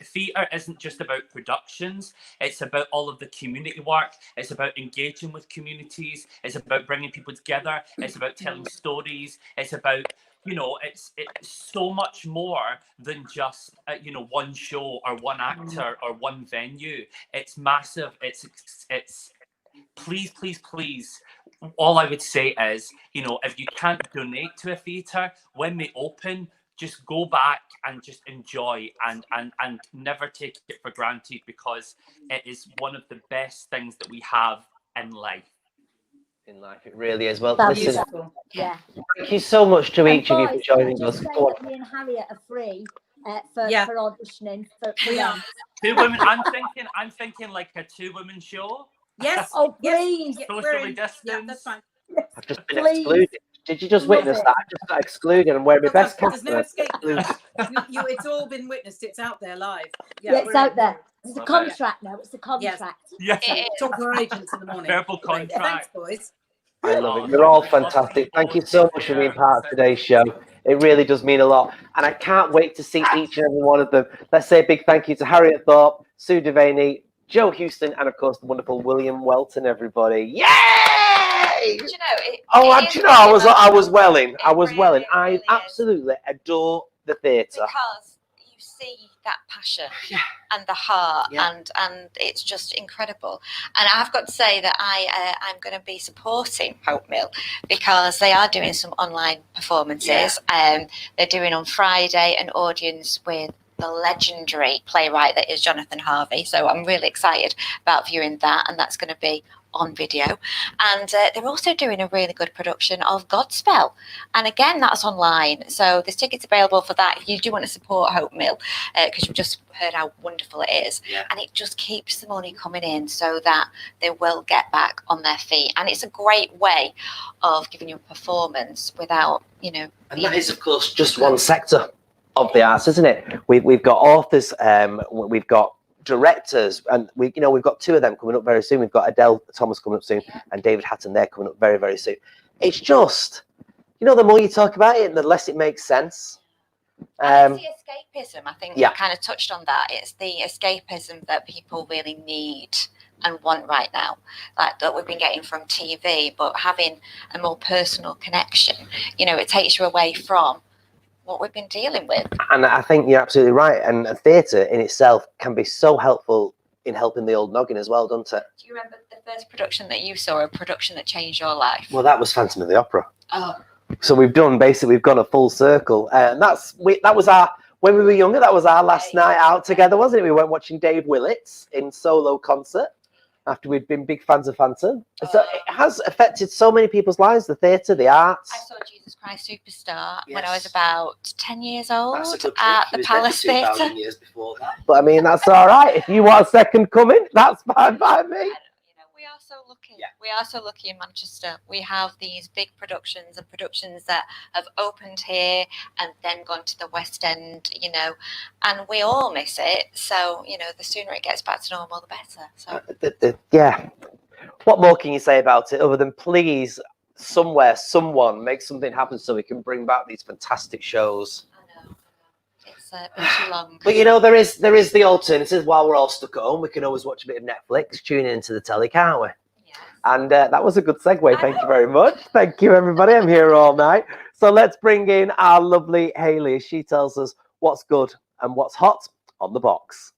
theatre isn't just about productions. It's about all of the community work. It's about engaging with communities. It's about bringing people together. It's about telling stories. It's about, you know, it's so much more than just, you know, one show or one actor or one venue. It's massive. It's please, please, please, all I would say is, you know, if you can't donate to a theatre, when they open, just go back and just enjoy and never take it for granted, because it is one of the best things that we have in life. In life, it really is. Well, That's listen, yeah. thank you so much to each of you for boys, joining us. just say that me and Harriet are free for auditioning. We are. 2 women. I'm thinking like a 2-woman show. Yes. Oh, please. Socially distanced. Yeah, that's fine. I've just been excluded. Did you just witness that? I just got excluded and wearing my best There's no cast. escape. It's all been witnessed. It's out there live. Yeah, it's out there. It's a Okay. contract now. It's a contract. Yes. Talk to our agents in the morning. Verbal contract. Thanks, boys. I love it. You're all fantastic. Thank you so much for being part of today's show. It really does mean a lot. And I can't wait to see each and every one of them. Let's say a big thank you to Harriet Thorpe, Sue Devaney, Joe Houston, and of course the wonderful William Welton, everybody. Yay! Do you know, I was welling. I was welling. I really absolutely adore the theatre. because you see that passion and the heart, and it's just incredible. And I've got to say that I'm going to be supporting Hope Mill because they are doing some online performances. They're doing on Friday an audience with the legendary playwright that is Jonathan Harvey. So I'm really excited about viewing that, and that's going to be on video. And they're also doing a really good production of Godspell, and again that's online, so there's tickets available for that if you do want to support Hope Mill, because you've just heard how wonderful it is, and it just keeps the money coming in so that they will get back on their feet. And it's a great way of giving you a performance without, you know, and that is of course just one sector of the arts, isn't it? We've got authors, we've got directors, and we've got 2 of them coming up very soon. We've got Adele Thomas coming up soon, and David Tatton there coming up very, very soon. It's just, the more you talk about it, the less it makes sense. And it's the escapism. I think you Yeah. kind of touched on that. It's the escapism that people really need and want right now, like that we've been getting from TV, but having a more personal connection, it takes you away from what we've been dealing with. And I think you're absolutely right. And theatre in itself can be so helpful in helping the old noggin as well, doesn't it? Do you remember the first production that you saw, a production that changed your life? Well, that was Phantom of the Opera. Oh. So we've gone a full circle, and that was our, when we were younger, that was our last night out together, wasn't it? We went watching Dave Willits in solo concert after we'd been big fans of Phantom. So it has affected so many people's lives, the theatre, the arts. I saw Jesus Christ Superstar when I was about 10 years old That's a good at trick. the Palace He was there for 2,000 Theatre. years before that. But I mean, that's all right. If you want a second coming, that's fine by me. You know, we are so lucky. Yeah. We are so lucky in Manchester. We have these big productions and productions that have opened here and then gone to the West End, you know, and we all miss it. So, you know, the sooner it gets back to normal, the better. So Yeah. What more can you say about it other than please, somewhere, someone make something happen so we can bring back these fantastic shows? I know. It's been too long. But you know, there is the alternative. While we're all stuck at home, we can always watch a bit of Netflix, tune into the telly, can't we? Yes. And that was a good segue. Thank you very much. Thank you, everybody. I'm here all night. So let's bring in our lovely Hayley as she tells us what's good and what's hot on the box.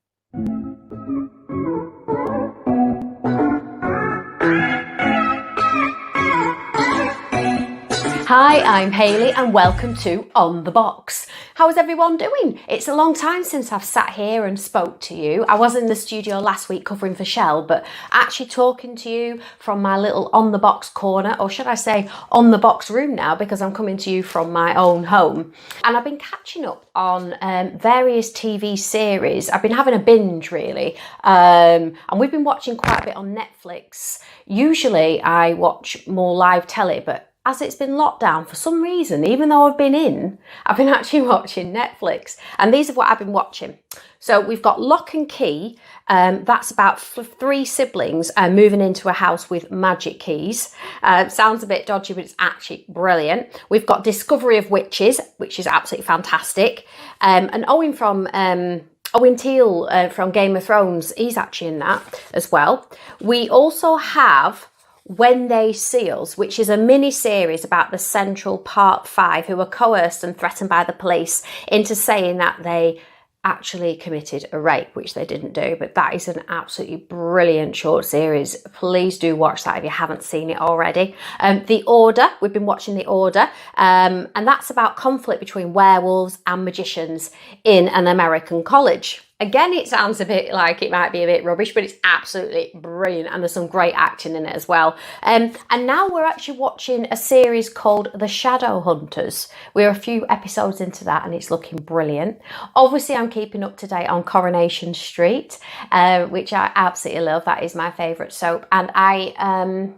Hi, I'm Hayley and welcome to On The Box. How is everyone doing? It's a long time since I've sat here and spoke to you. I was in the studio last week covering for Shel, but actually talking to you from my little On The Box corner, or should I say On The Box room now, because I'm coming to you from my own home. And I've been catching up on various TV series. I've been having a binge really, and we've been watching quite a bit on Netflix. Usually I watch more live telly, but as it's been locked down, for some reason, even though I've been actually watching Netflix. And these are what I've been watching. So we've got Lock and Key. That's about three siblings moving into a house with magic keys. Sounds a bit dodgy, but it's actually brilliant. We've got Discovery of Witches, which is absolutely fantastic. And Owen Teale from Game of Thrones, he's actually in that as well. We also have When They See Us, which is a mini-series about the Central Park Five who were coerced and threatened by the police into saying that they actually committed a rape, which they didn't do. But that is an absolutely brilliant short series. Please do watch that if you haven't seen it already. The Order, we've been watching The Order, and that's about conflict between werewolves and magicians in an American college. Again, it sounds a bit like it might be a bit rubbish, but it's absolutely brilliant and there's some great acting in it as well. And now we're actually watching a series called The Shadow Hunters. We're a few episodes into that and it's looking brilliant. Obviously, I'm keeping up to date on Coronation Street, which I absolutely love. That is my favourite soap. And I'm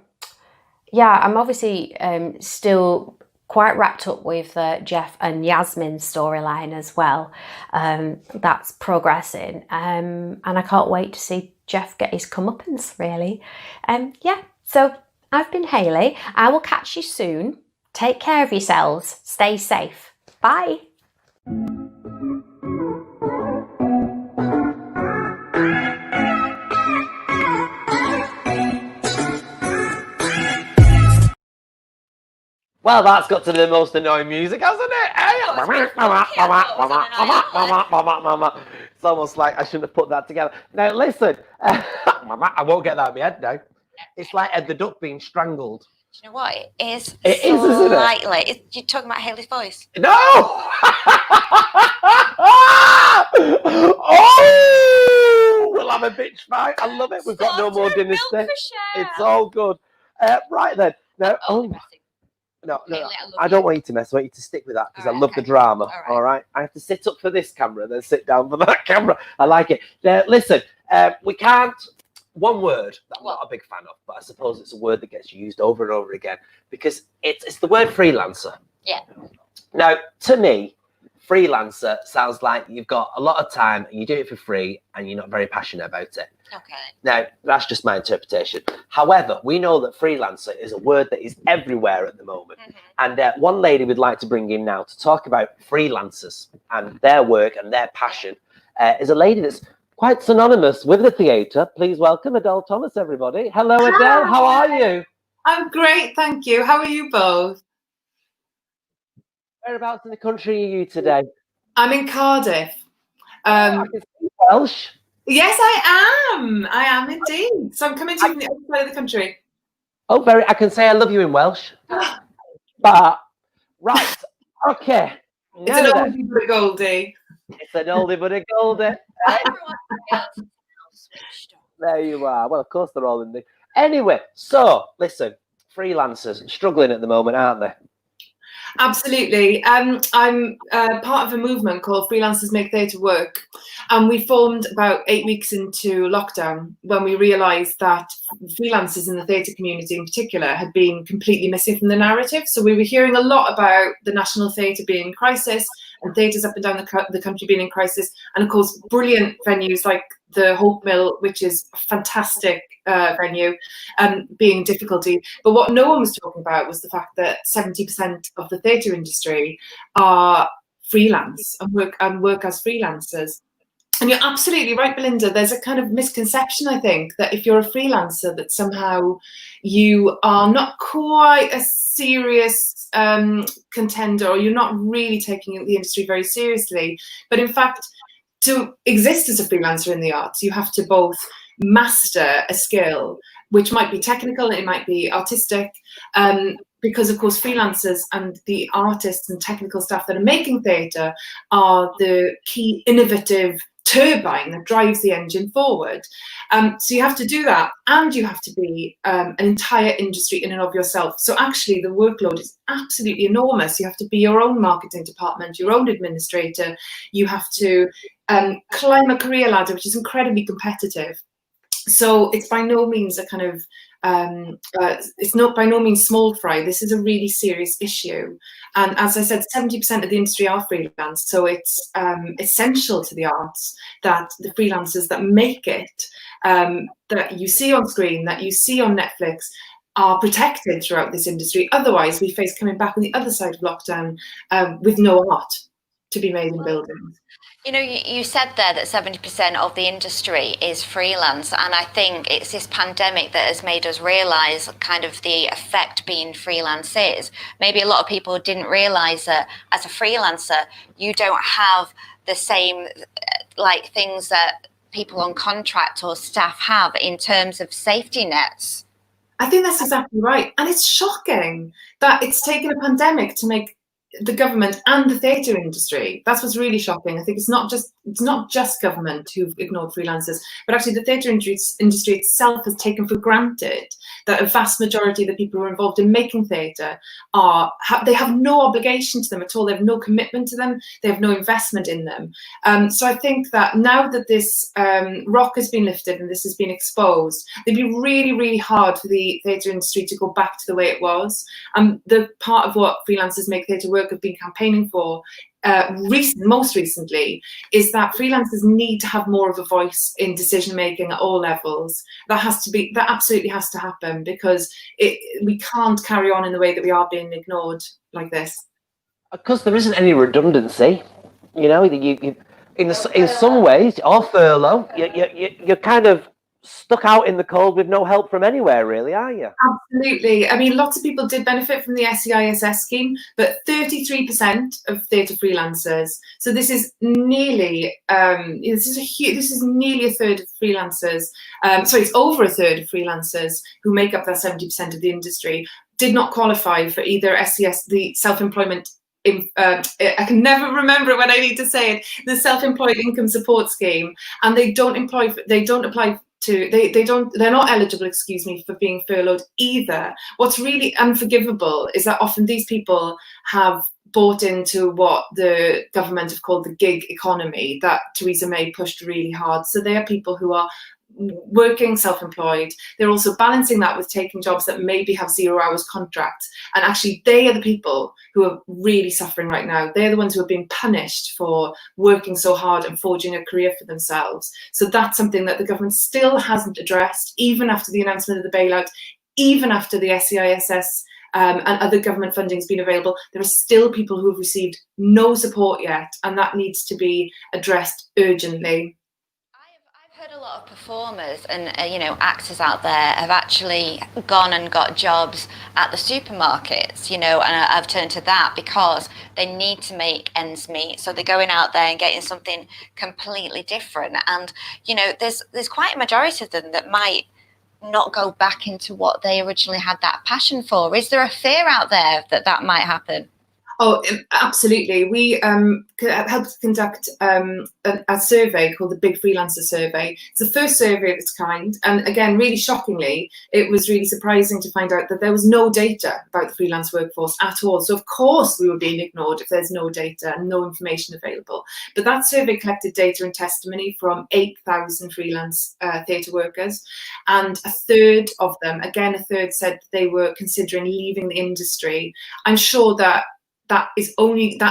obviously still quite wrapped up with Jeff and Yasmin's storyline as well. That's progressing, and I can't wait to see Jeff get his comeuppance, really. So I've been Hayley. I will catch you soon. Take care of yourselves. Stay safe. Bye. Well, that's got to the most annoying music, hasn't it? It's almost like I shouldn't have put that together. Now, listen, I won't get that in my head now. It's like Ed the Duck being strangled. Do you know what? It is isn't it? slightly. You're talking about Hayley's voice. No! Oh! We'll have a bitch fight. I love it. We've got no more dinner today. It's all good. Right then. Now, No, I don't want you to mess. I want you to stick with that because I love the drama. All right. I have to sit up for this camera, then sit down for that camera. I like it. Now, listen, we can't. One word that I'm not a big fan of, but I suppose it's a word that gets used over and over again because it's the word freelancer. Yeah. Now, to me, freelancer sounds like you've got a lot of time and you do it for free and you're not very passionate about it. Okay. Now, that's just my interpretation. However, we know that freelancer is a word that is everywhere at the moment. Mm-hmm. And one lady we'd like to bring in now to talk about freelancers and their work and their passion is a lady that's quite synonymous with the theatre. Please welcome Adele Thomas, everybody. Hello, Adele. How are you? I'm great, thank you. How are you both? Whereabouts in the country are you today? I'm in Cardiff. I can speak Welsh. Yes, I am. I am indeed. So I'm coming to you from the other side of the country. Oh, very. I can say I love you in Welsh. But right, okay. It's Now an then, oldie but a goldie. it's an oldie but a goldie. Everyone else is now switched on. There you are. Well, of course they're all in there. Anyway, so listen, freelancers struggling at the moment, aren't they? Absolutely. I'm part of a movement called Freelancers Make Theatre Work. And we formed about 8 weeks into lockdown when we realised that freelancers in the theatre community in particular had been completely missing from the narrative. So we were hearing a lot about the National Theatre being in crisis and theatres up and down the country being in crisis. And of course, brilliant venues like the Hope Mill, which is a fantastic venue, being in difficulty. But what no one was talking about was the fact that 70% of the theatre industry are freelance and work as freelancers. And you're absolutely right, Belinda. There's a kind of misconception, I think, that if you're a freelancer, that somehow you are not quite a serious contender, or you're not really taking the industry very seriously. But in fact, to exist as a freelancer in the arts, you have to both master a skill, which might be technical, it might be artistic, because of course freelancers and the artists and technical staff that are making theatre are the key innovative turbine that drives the engine forward. So you have to do that, and you have to be an entire industry in and of yourself. So actually the workload is absolutely enormous. You have to be your own marketing department, your own administrator. You have to climb a career ladder, which is incredibly competitive. So it's by no means a kind of it's not by no means small fry. This is a really serious issue, and as I said, 70% of the industry are freelance. So it's essential to the arts that the freelancers that make it, that you see on screen, that you see on Netflix, are protected throughout this industry. Otherwise, we face coming back on the other side of lockdown with no art to be made in buildings. You know, you said there that 70% of the industry is freelance, and I think it's this pandemic that has made us realise kind of the effect being freelance is. Maybe a lot of people didn't realise that as a freelancer, you don't have the same like things that people on contract or staff have in terms of safety nets. I think that's exactly right. And it's shocking that it's taken a pandemic to make the government and the theatre industry. That's what's really shocking. I think it's not just government who've ignored freelancers, but actually the theatre industry itself has taken for granted that a vast majority of the people who are involved in making theatre they have no obligation to them at all. They have no commitment to them. They have no investment in them. So I think that now that this rock has been lifted and this has been exposed, it'd be really, really hard for the theatre industry to go back to the way it was. The part of what Freelancers Make Theatre Work have been campaigning for most recently is that freelancers need to have more of a voice in decision making at all levels. That absolutely has to happen, because we can't carry on in the way that we are being ignored like this. Because there isn't any redundancy, you know. You in some ways, or furlough, you're kind of stuck out in the cold with no help from anywhere, really, are you? Absolutely. I mean, lots of people did benefit from the SEISS scheme, but 33% of theatre freelancers. So this is nearly this is nearly a third of freelancers. It's over a third of freelancers who make up that 70% of the industry did not qualify for either SES, the self-employment. I can never remember it when I need to say it. The self-employed income support scheme, and they're not eligible, for being furloughed either. What's really unforgivable is that often these people have bought into what the government have called the gig economy that Theresa May pushed really hard. So they are people who are working self-employed. They're also balancing that with taking jobs that maybe have 0 hours contracts, and actually they are the people who are really suffering right now. They're the ones who are being punished for working so hard and forging a career for themselves. So that's something that the government still hasn't addressed, even after the announcement of the bailout, even after the SEISS and other government funding has been available. There are still people who have received no support yet, and that needs to be addressed urgently. heard a lot of performers and actors out there have actually gone and got jobs at the supermarkets, and I've turned to that because they need to make ends meet, so they're going out there and getting something completely different. And there's quite a majority of them that might not go back into what they originally had that passion for. Is there a fear out there that might happen? Oh, absolutely. We helped conduct a survey called the Big Freelancer Survey. It's the first survey of its kind. And again, really shockingly, it was really surprising to find out that there was no data about the freelance workforce at all. So of course we were being ignored if there's no data and no information available. But that survey collected data and testimony from 8,000 freelance theatre workers. And a third of them, again, a third said they were considering leaving the industry. I'm sure that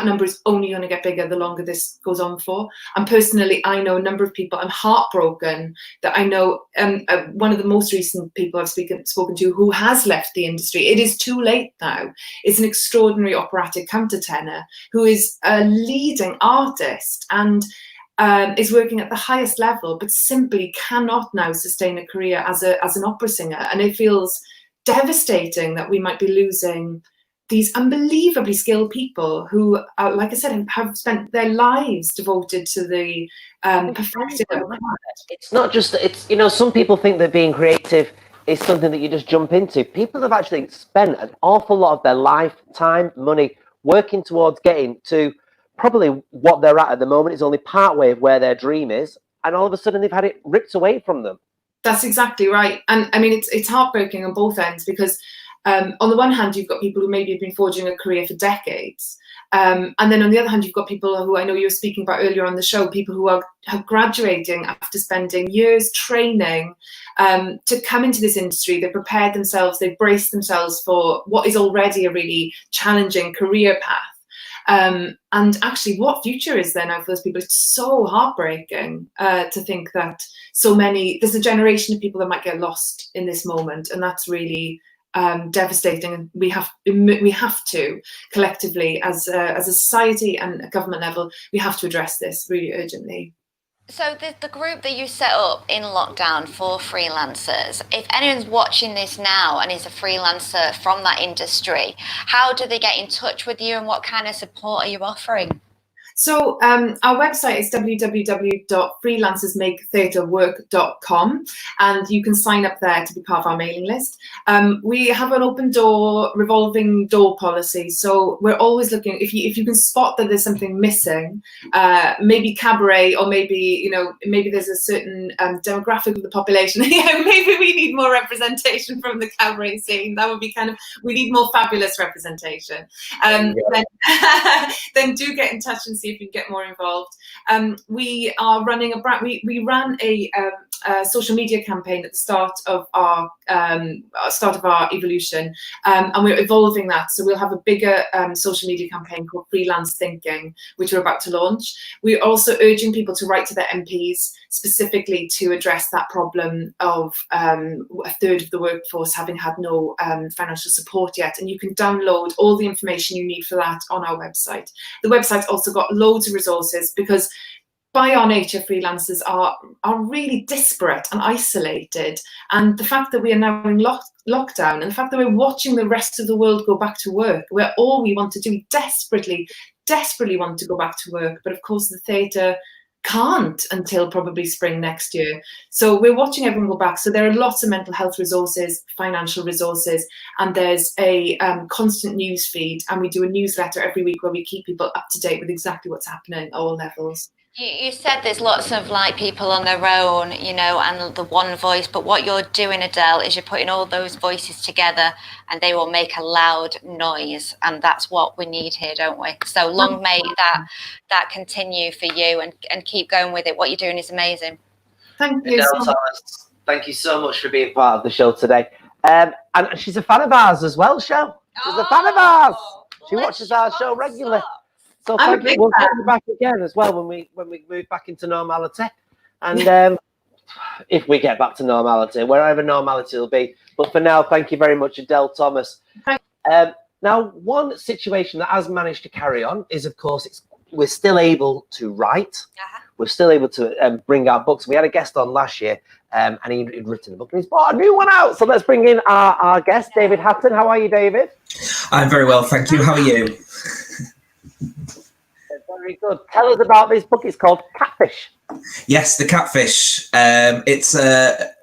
number is only going to get bigger the longer this goes on for. And personally, I know a number of people. I'm heartbroken that I know one of the most recent people I've spoken to who has left the industry. It is too late now. It's an extraordinary operatic countertenor who is a leading artist and is working at the highest level, but simply cannot now sustain a career as an opera singer. And it feels devastating that we might be losing these unbelievably skilled people who, like I said, have spent their lives devoted to the perfecting of art. It's not just, some people think that being creative is something that you just jump into. People have actually spent an awful lot of their life, time, money, working towards getting to probably what they're at the moment is only part way of where their dream is. And all of a sudden they've had it ripped away from them. That's exactly right. And I mean, it's heartbreaking on both ends because on the one hand, you've got people who maybe have been forging a career for decades. And then on the other hand, you've got people who I know you were speaking about earlier on the show, people who are graduating after spending years training to come into this industry. They've prepared themselves, they've braced themselves for what is already a really challenging career path. And actually, what future is there now for those people? It's so heartbreaking to think that there's a generation of people that might get lost in this moment. And that's really devastating, and we have to collectively, as a society and a government level, we have to address this really urgently. So the group that you set up in lockdown for freelancers, if anyone's watching this now and is a freelancer from that industry, how do they get in touch with you and what kind of support are you offering? So our website is www.freelancersmaketheatrework.com, and you can sign up there to be part of our mailing list. We have an open door, revolving door policy, so we're always looking. If you can spot that there's something missing, maybe cabaret, or maybe there's a certain demographic of the population. Maybe we need more representation from the cabaret scene. That would be we need more fabulous representation. Then do get in touch and see if you can get more involved. We are running we ran a social media campaign at the start of our evolution, and we're evolving that. So we'll have a bigger social media campaign called Freelance Thinking, which we're about to launch. We're also urging people to write to their MPs specifically to address that problem of a third of the workforce having had no financial support yet. And you can download all the information you need for that on our website. The website's also got loads of resources because by our nature, freelancers are really disparate and isolated. And the fact that we are now in lockdown, and the fact that we're watching the rest of the world go back to work, where all we want to do, we desperately want to go back to work. But of course, the theatre can't until probably spring next year. So we're watching everyone go back. So there are lots of mental health resources, financial resources, and there's a constant news feed. And we do a newsletter every week where we keep people up to date with exactly what's happening at all levels. You said there's lots of people on their own, and the one voice, but what you're doing, Adele, is you're putting all those voices together and they will make a loud noise, and that's what we need here, don't we? So long may that continue for you and keep going with it. What you're doing is amazing. Thank you. Adele Thomas, thank you so much for being part of the show today. And she's a fan of ours as well, Shel. She's a fan of ours. She watches our show regularly. So thank you. We'll come back again as well when we move back into normality, and if we get back to normality, wherever normality will be. But for now, thank you very much, Adele Thomas. Now, one situation that has managed to carry on is, of course, it's we're still able to write. We're still able to bring out books. We had a guest on last year, and he'd written a book, and he's brought a new one out. So let's bring in our guest, David Tatton. How are you, David? I'm very well, thank you. How are you? Very good. Tell us about this book. It's called Catfish. Yes, The Catfish.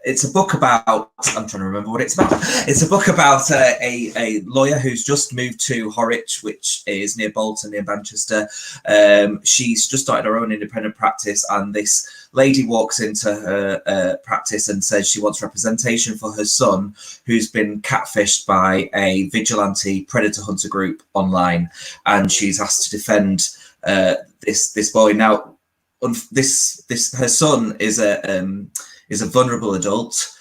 It's a book about, I'm trying to remember what it's about. It's a book about a lawyer who's just moved to Horwich, which is near Bolton, near Manchester. She's just started her own independent practice, and this lady walks into her practice and says she wants representation for her son, who's been catfished by a vigilante predator hunter group online, and she's asked to defend this boy. Now, her son is a vulnerable adult.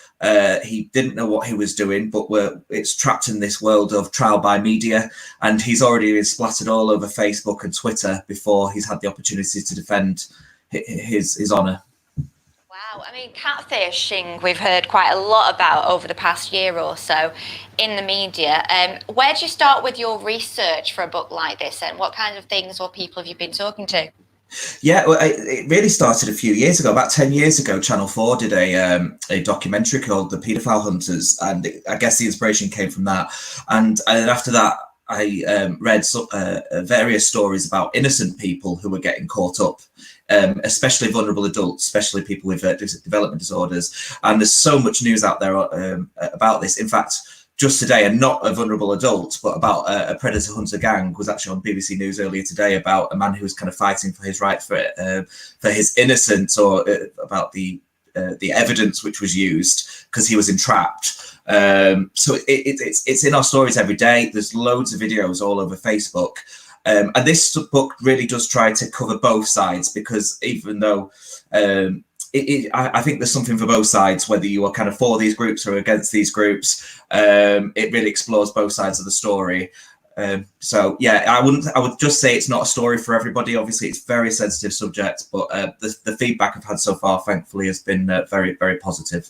He didn't know what he was doing, but it's trapped in this world of trial by media, and he's already been splattered all over Facebook and Twitter before he's had the opportunity to defend his honour. Wow, I mean, catfishing we've heard quite a lot about over the past year or so in the media. Where do you start with your research for a book like this, and what kind of things or people have you been talking to? Yeah, well, it really started a few years ago. About 10 years ago, Channel 4 did a documentary called The Paedophile Hunters, and I guess the inspiration came from that. And after that, I read various stories about innocent people who were getting caught up, especially vulnerable adults, especially people with development disorders. And there's so much news out there about this. In fact, just today, and not a vulnerable adult, but about a predator hunter gang was actually on BBC News earlier today about a man who was kind of fighting for his right for his innocence, or about the evidence which was used because he was entrapped. So it's in our stories every day. There's loads of videos all over Facebook. And this book really does try to cover both sides, because even though I think there's something for both sides, whether you are kind of for these groups or against these groups. It really explores both sides of the story. So yeah, I would just say it's not a story for everybody. Obviously, it's a very sensitive subject, but the feedback I've had so far, thankfully, has been very, very positive.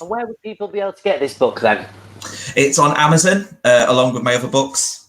And where would people be able to get this book then? It's on Amazon, along with my other books.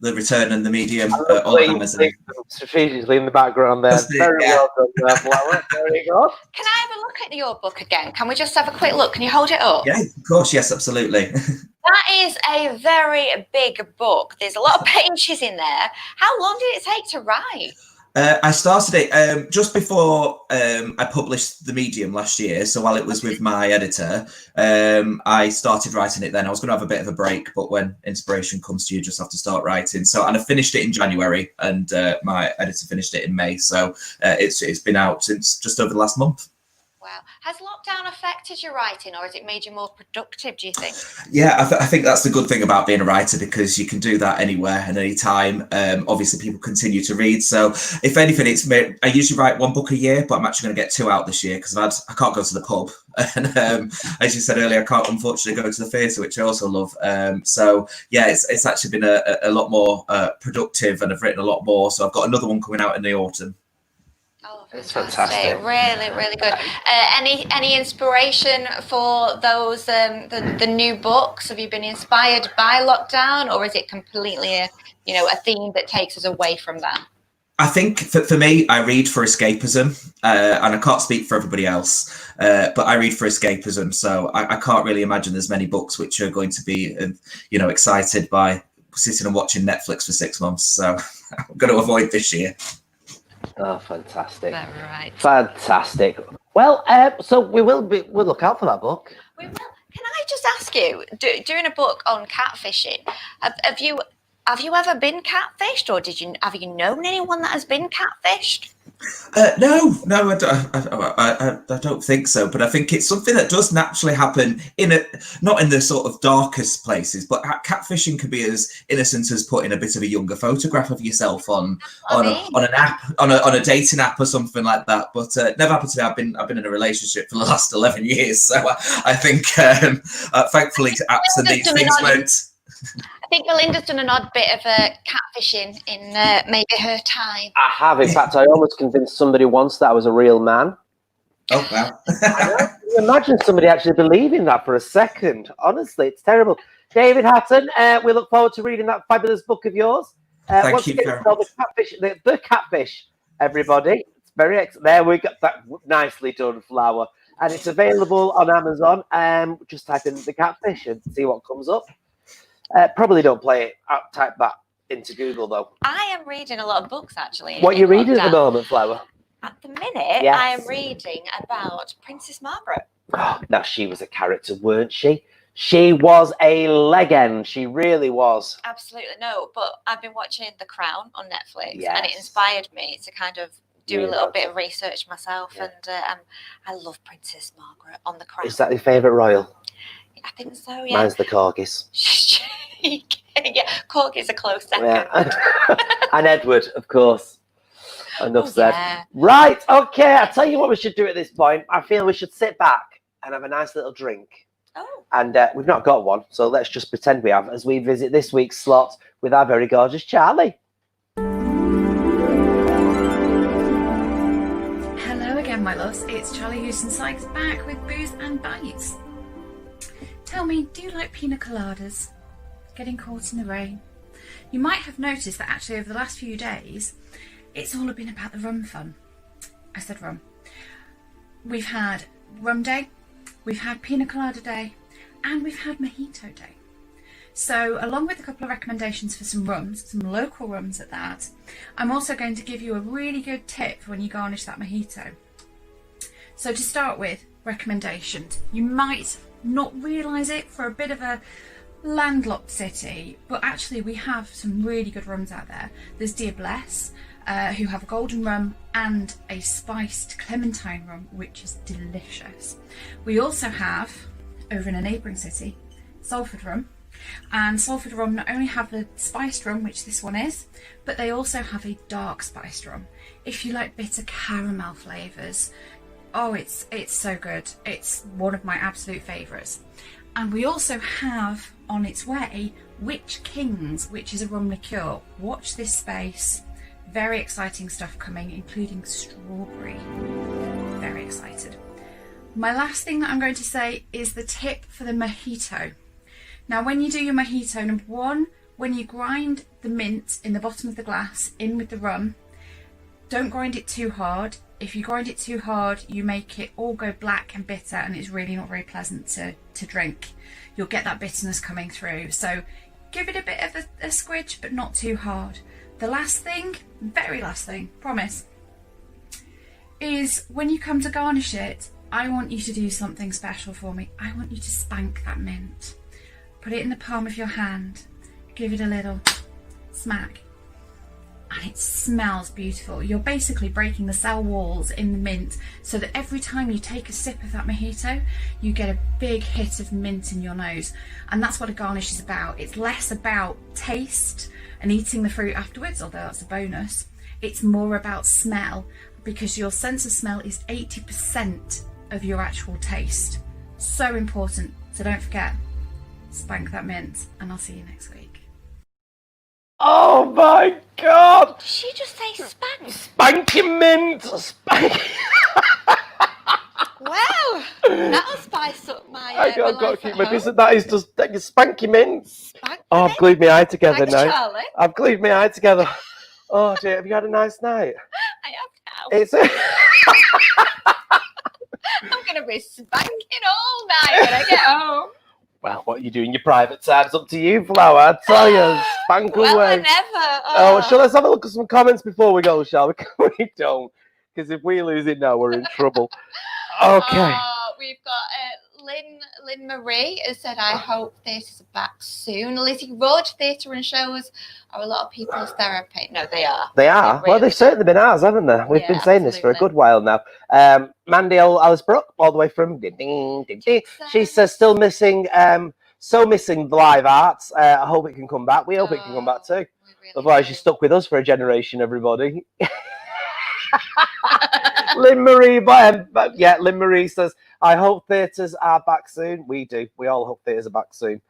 The Return and The Medium, all on Amazon. Strategically in the background there. Very well done, Flower. Very good. Can I have a look at your book again? Can we just have a quick look? Can you hold it up? Yeah, of course. Yes, absolutely. That is a very big book. There's a lot of pages in there. How long did it take to write? I started it just before I published The Medium last year. So while it was with my editor, I started writing it then. I was going to have a bit of a break, but when inspiration comes to you, just have to start writing. And I finished it in January, and my editor finished it in May. So it's been out since just over the last month. Wow. Has lockdown affected your writing, or has it made you more productive, do you think? Yeah, I think that's the good thing about being a writer, because you can do that anywhere and any time. Obviously, people continue to read. So if anything, I usually write one book a year, but I'm actually going to get 2 out this year because I can't go to the pub. And as you said earlier, I can't unfortunately go to the theatre, which I also love. So yeah, it's actually been a lot more productive, and I've written a lot more. So I've got another one coming out in the autumn. Oh, it's fantastic. Really, really good. Any inspiration for those the new books? Have you been inspired by lockdown, or is it completely a theme that takes us away from that? I think for me, I read for escapism, and I can't speak for everybody else, but I read for escapism. So I can't really imagine there's many books which are going to be, excited by sitting and watching Netflix for 6 months. So I'm going to avoid this year. Oh, fantastic! Right. Fantastic. Well, so we'll look out for that book. We will. Can I just ask you, doing a book on catfishing, have you ever been catfished, or have you known anyone that has been catfished? No, I don't think so. But I think it's something that does naturally happen not in the sort of darkest places, but catfishing can be as innocent as putting a bit of a younger photograph of yourself on an app, on a dating app or something like that. But never happened to me. I've been in a relationship for the last 11 years, so I think thankfully apps and these things won't. I think Melinda's done an odd bit of catfishing in maybe her time. I have. In fact, I almost convinced somebody once that I was a real man. Oh, wow. Can you imagine somebody actually believing that for a second? Honestly, it's terrible. David Tatton, we look forward to reading that fabulous book of yours. Thank once you again, very it's called the catfish, everybody. It's there we got that nicely done, Flower. And it's available on Amazon. Just type in the catfish and see what comes up. Probably don't play it. Type that into Google though. I am reading a lot of books actually. What are you in reading at the lockdown. moment, Flower? At the minute, Yes. I am reading about Princess Margaret. Oh, now she was a character, weren't she? She was a legend. She really was. Absolutely no, but I've been watching The Crown on Netflix, and it Yes. inspired me to kind of do Yeah. a little bit of research myself. And I love Princess Margaret on The Crown. Is that your favourite royal? I think so. Yeah. Mine's the corgis. Yeah, Corgis a close second. Yeah. And Edward, of course. Enough said. Yeah. Right, okay. I'll tell you what we should do at this point. I feel we should sit back and have a nice little drink. Oh. And we've not got one, so let's just pretend we have as we visit this week's slot with our very gorgeous Charlie. Hello again, my loves. It's Charlie Houston Sykes back with Booze and Bites. Tell me, do you like pina coladas? Getting caught in the rain? You might have noticed that actually over the last few days, it's all been about the rum fun. I said rum. We've had rum day, we've had pina colada day, and we've had mojito day. So along with a couple of recommendations for some rums, some local rums at that, I'm also going to give you a really good tip for when you garnish that mojito. So to start with, recommendations. You might not realise it for a bit of a landlocked city, but actually we have some really good rums out there. There's Diablesse, who have a golden rum and a spiced clementine rum, which is delicious. We also have, over in a neighbouring city, Salford rum. And Salford rum not only have the spiced rum, which this one is, but they also have a dark spiced rum. If you like bitter caramel flavours, oh, it's so good. It's one of my absolute favourites. And we also have on its way Witch Kings, which is a rum liqueur. Watch this space. Very exciting stuff coming, including strawberry. Very excited. My last thing that I'm going to say is the tip for the mojito. Now, when you do your mojito, number one, when you grind the mint in the bottom of the glass in with the rum, don't grind it too hard. If you grind it too hard, you make it all go black and bitter, and it's really not very pleasant to drink. You'll get that bitterness coming through. So give it a bit of a squidge, but not too hard. The last thing, very last thing, promise, is when you come to garnish it, I want you to do something special for me. I want you to spank that mint. Put it in the palm of your hand, give it a little smack, and it smells beautiful. You're basically breaking the cell walls in the mint so that every time you take a sip of that mojito, you get a big hit of mint in your nose. And that's what a garnish is about. It's less about taste and eating the fruit afterwards, although that's a bonus. It's more about smell, because your sense of smell is 80% of your actual taste. So important. So don't forget, spank that mint, and I'll see you next week. Oh my God! Did she just say spank? Spanky mint! Spanky! Wow! That'll spice up my I've got to life keep at my home. distance. That is just spanky mint. Spank Oh, mint? I've glued my eye together Thanks, now. Charlie. I've glued my eye together. Oh dear, have you had a nice night? I have now. It's I'm going to be spanking all night when I get home. Well, what you do in your private time's up to you, Flower. I tell you, spank Well, away. I never. Oh, shall let's have a look at some comments before we go, shall we? We don't, because if we lose it now, we're in trouble. Okay. We've got Lynn Marie has said, I hope theatres are back soon. Lizzie Road, theatre and shows are a lot of people's therapy. No, they are. They are. They Well, they've certainly been ours, haven't they? We've been saying this for a good while now. Mandy Alice Brooke, all the way from ding, ding, ding, ding. She says, still missing, so missing the live arts. I hope it can come back. We hope it can come back too. Otherwise, she's stuck with us for a generation, everybody. Lynn Marie, Lynn Marie says, I hope theatres are back soon. We do. We all hope theatres are back soon.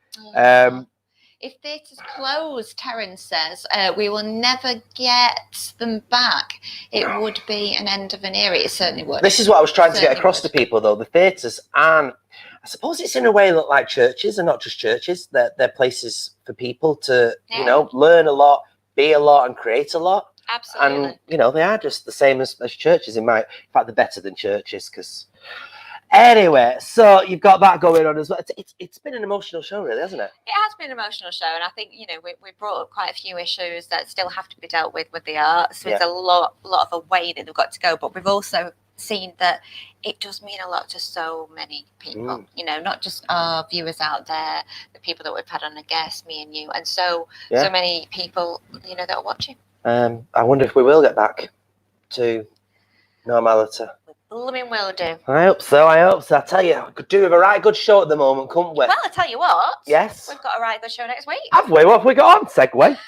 If theatres close, Terence says, we will never get them back. It would be an end of an era. It certainly would. This is what I was trying to get across to people, though. The theatres aren't, I suppose it's in a way like churches, and not just churches. They're places for people to, you know, learn a lot, be a lot and create a lot. Absolutely. And, you know, they are just the same as churches in fact, they're better than churches because... Anyway, so you've got that going on as well. It's been an emotional show, really, hasn't it? It has been an emotional show, and I think, you know, we brought up quite a few issues that still have to be dealt with the arts. So it's a lot of a way that they've got to go, but we've also seen that it does mean a lot to so many people, you know, not just our viewers out there, the people that we've had on a guest, me and you, and so many people, you know, that are watching. I wonder if we will get back to normality. Blooming will do. I hope so. I tell you, we could do with a right good show at the moment, couldn't we? Well, I tell you what. Yes. We've got a right good show next week. Have we? What have we got on? Segue.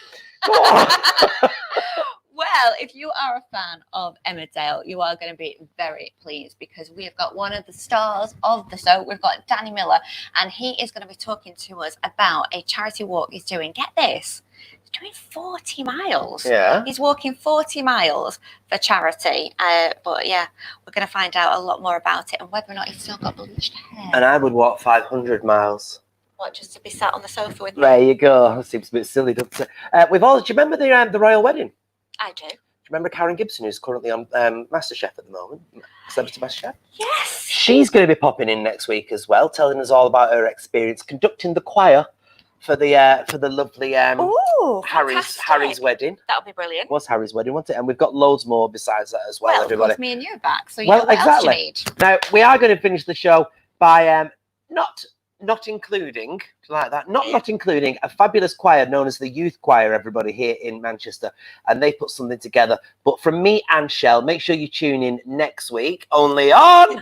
Go on. Well, if you are a fan of Emmerdale, you are going to be very pleased because we have got one of the stars of the show. We've got Danny Miller, and he is going to be talking to us about a charity walk he's doing. Get this. Doing 40 miles. Yeah. He's walking 40 miles for charity. But yeah, we're going to find out a lot more about it and whether or not he's still got bleached hair. And I would walk 500 miles. What, just to be sat on the sofa with me? There you go. That seems a bit silly, doesn't it? Do you remember the royal wedding? I do. Do you remember Karen Gibson, who's currently on MasterChef at the moment? Celebrity MasterChef? Yes. She's going to be popping in next week as well, telling us all about her experience conducting the choir for the lovely Harry's wedding. That'll be brilliant. It was Harry's wedding, wasn't it? And we've got loads more besides that as well, Well, everybody. of course, me and you are back, so you know what else you need. Now, we are going to finish the show by not including a fabulous choir known as the Youth Choir, everybody, here in Manchester. And they put something together. But from me and Shel, make sure you tune in next week, only on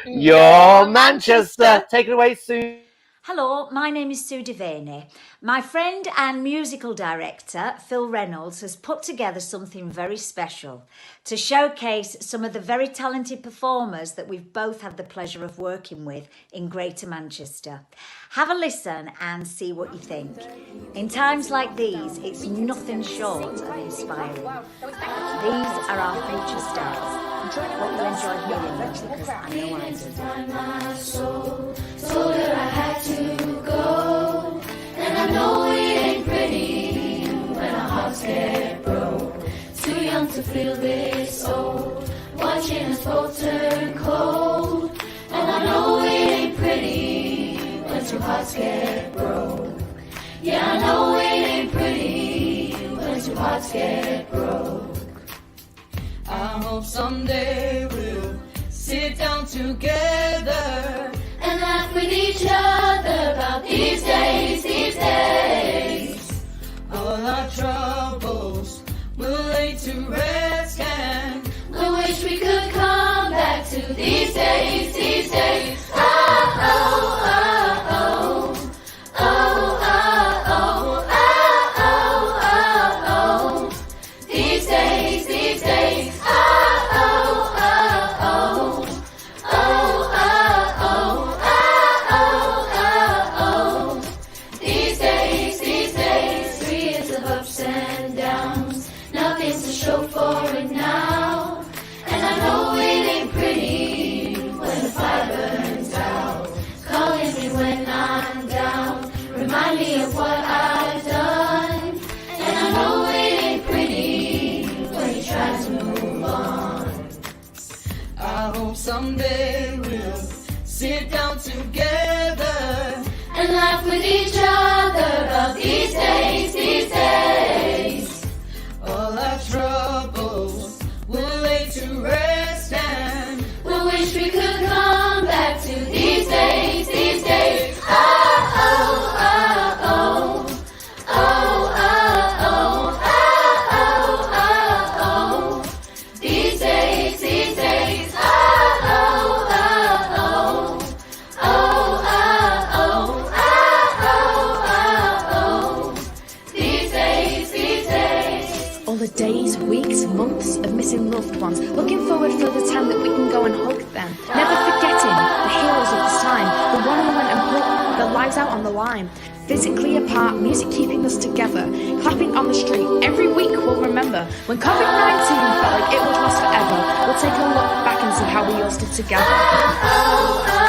Your Manchester. Take it away, Sue. Hello, my name is Sue Devaney. My friend and musical director, Phil Reynolds, has put together something very special to showcase some of the very talented performers that we've both had the pleasure of working with in Greater Manchester. Have a listen and see what you think. In times like these, it's nothing short of inspiring. These are our future stars. Hope you enjoy hearing them because I know I did. Told her I had to go, and I know it ain't pretty when our hearts get broke. Too young to feel this old, watching us both turn cold. And I know it ain't pretty when two hearts get broke. Yeah, I know it ain't pretty when two hearts get broke. I hope someday we'll sit down together and laugh with each other about these days, these days. All our troubles will lay to rest, and we wish we could come back to these days, these days. Oh, oh, oh, oh, oh, oh, oh, oh, oh, oh, these days, these days. Show for it now, and I know it ain't pretty when the fire burns out. Calling me when I'm down, remind me of what I've done, and I know it ain't pretty when you try to move on. I hope someday we'll sit down together and laugh with each other about these days, these days. All our troubles will lay to rest, and we wish we could come back to these days, these days. Oh, oh, oh, oh, oh, oh, oh, oh, oh, oh, these days, these days. Oh, oh, oh, oh, oh, oh, oh, oh, oh, these days, these days. All the days, weeks, months of missing loved ones, looking forward for the time that we can go and hug them, never forgetting the heroes of this time, the one who went and put their lives out on the line. Physically apart, music keeping us together, clapping on the street. Every week we'll remember when COVID-19 felt like it would last forever. We'll take a look back and see how we all stood together.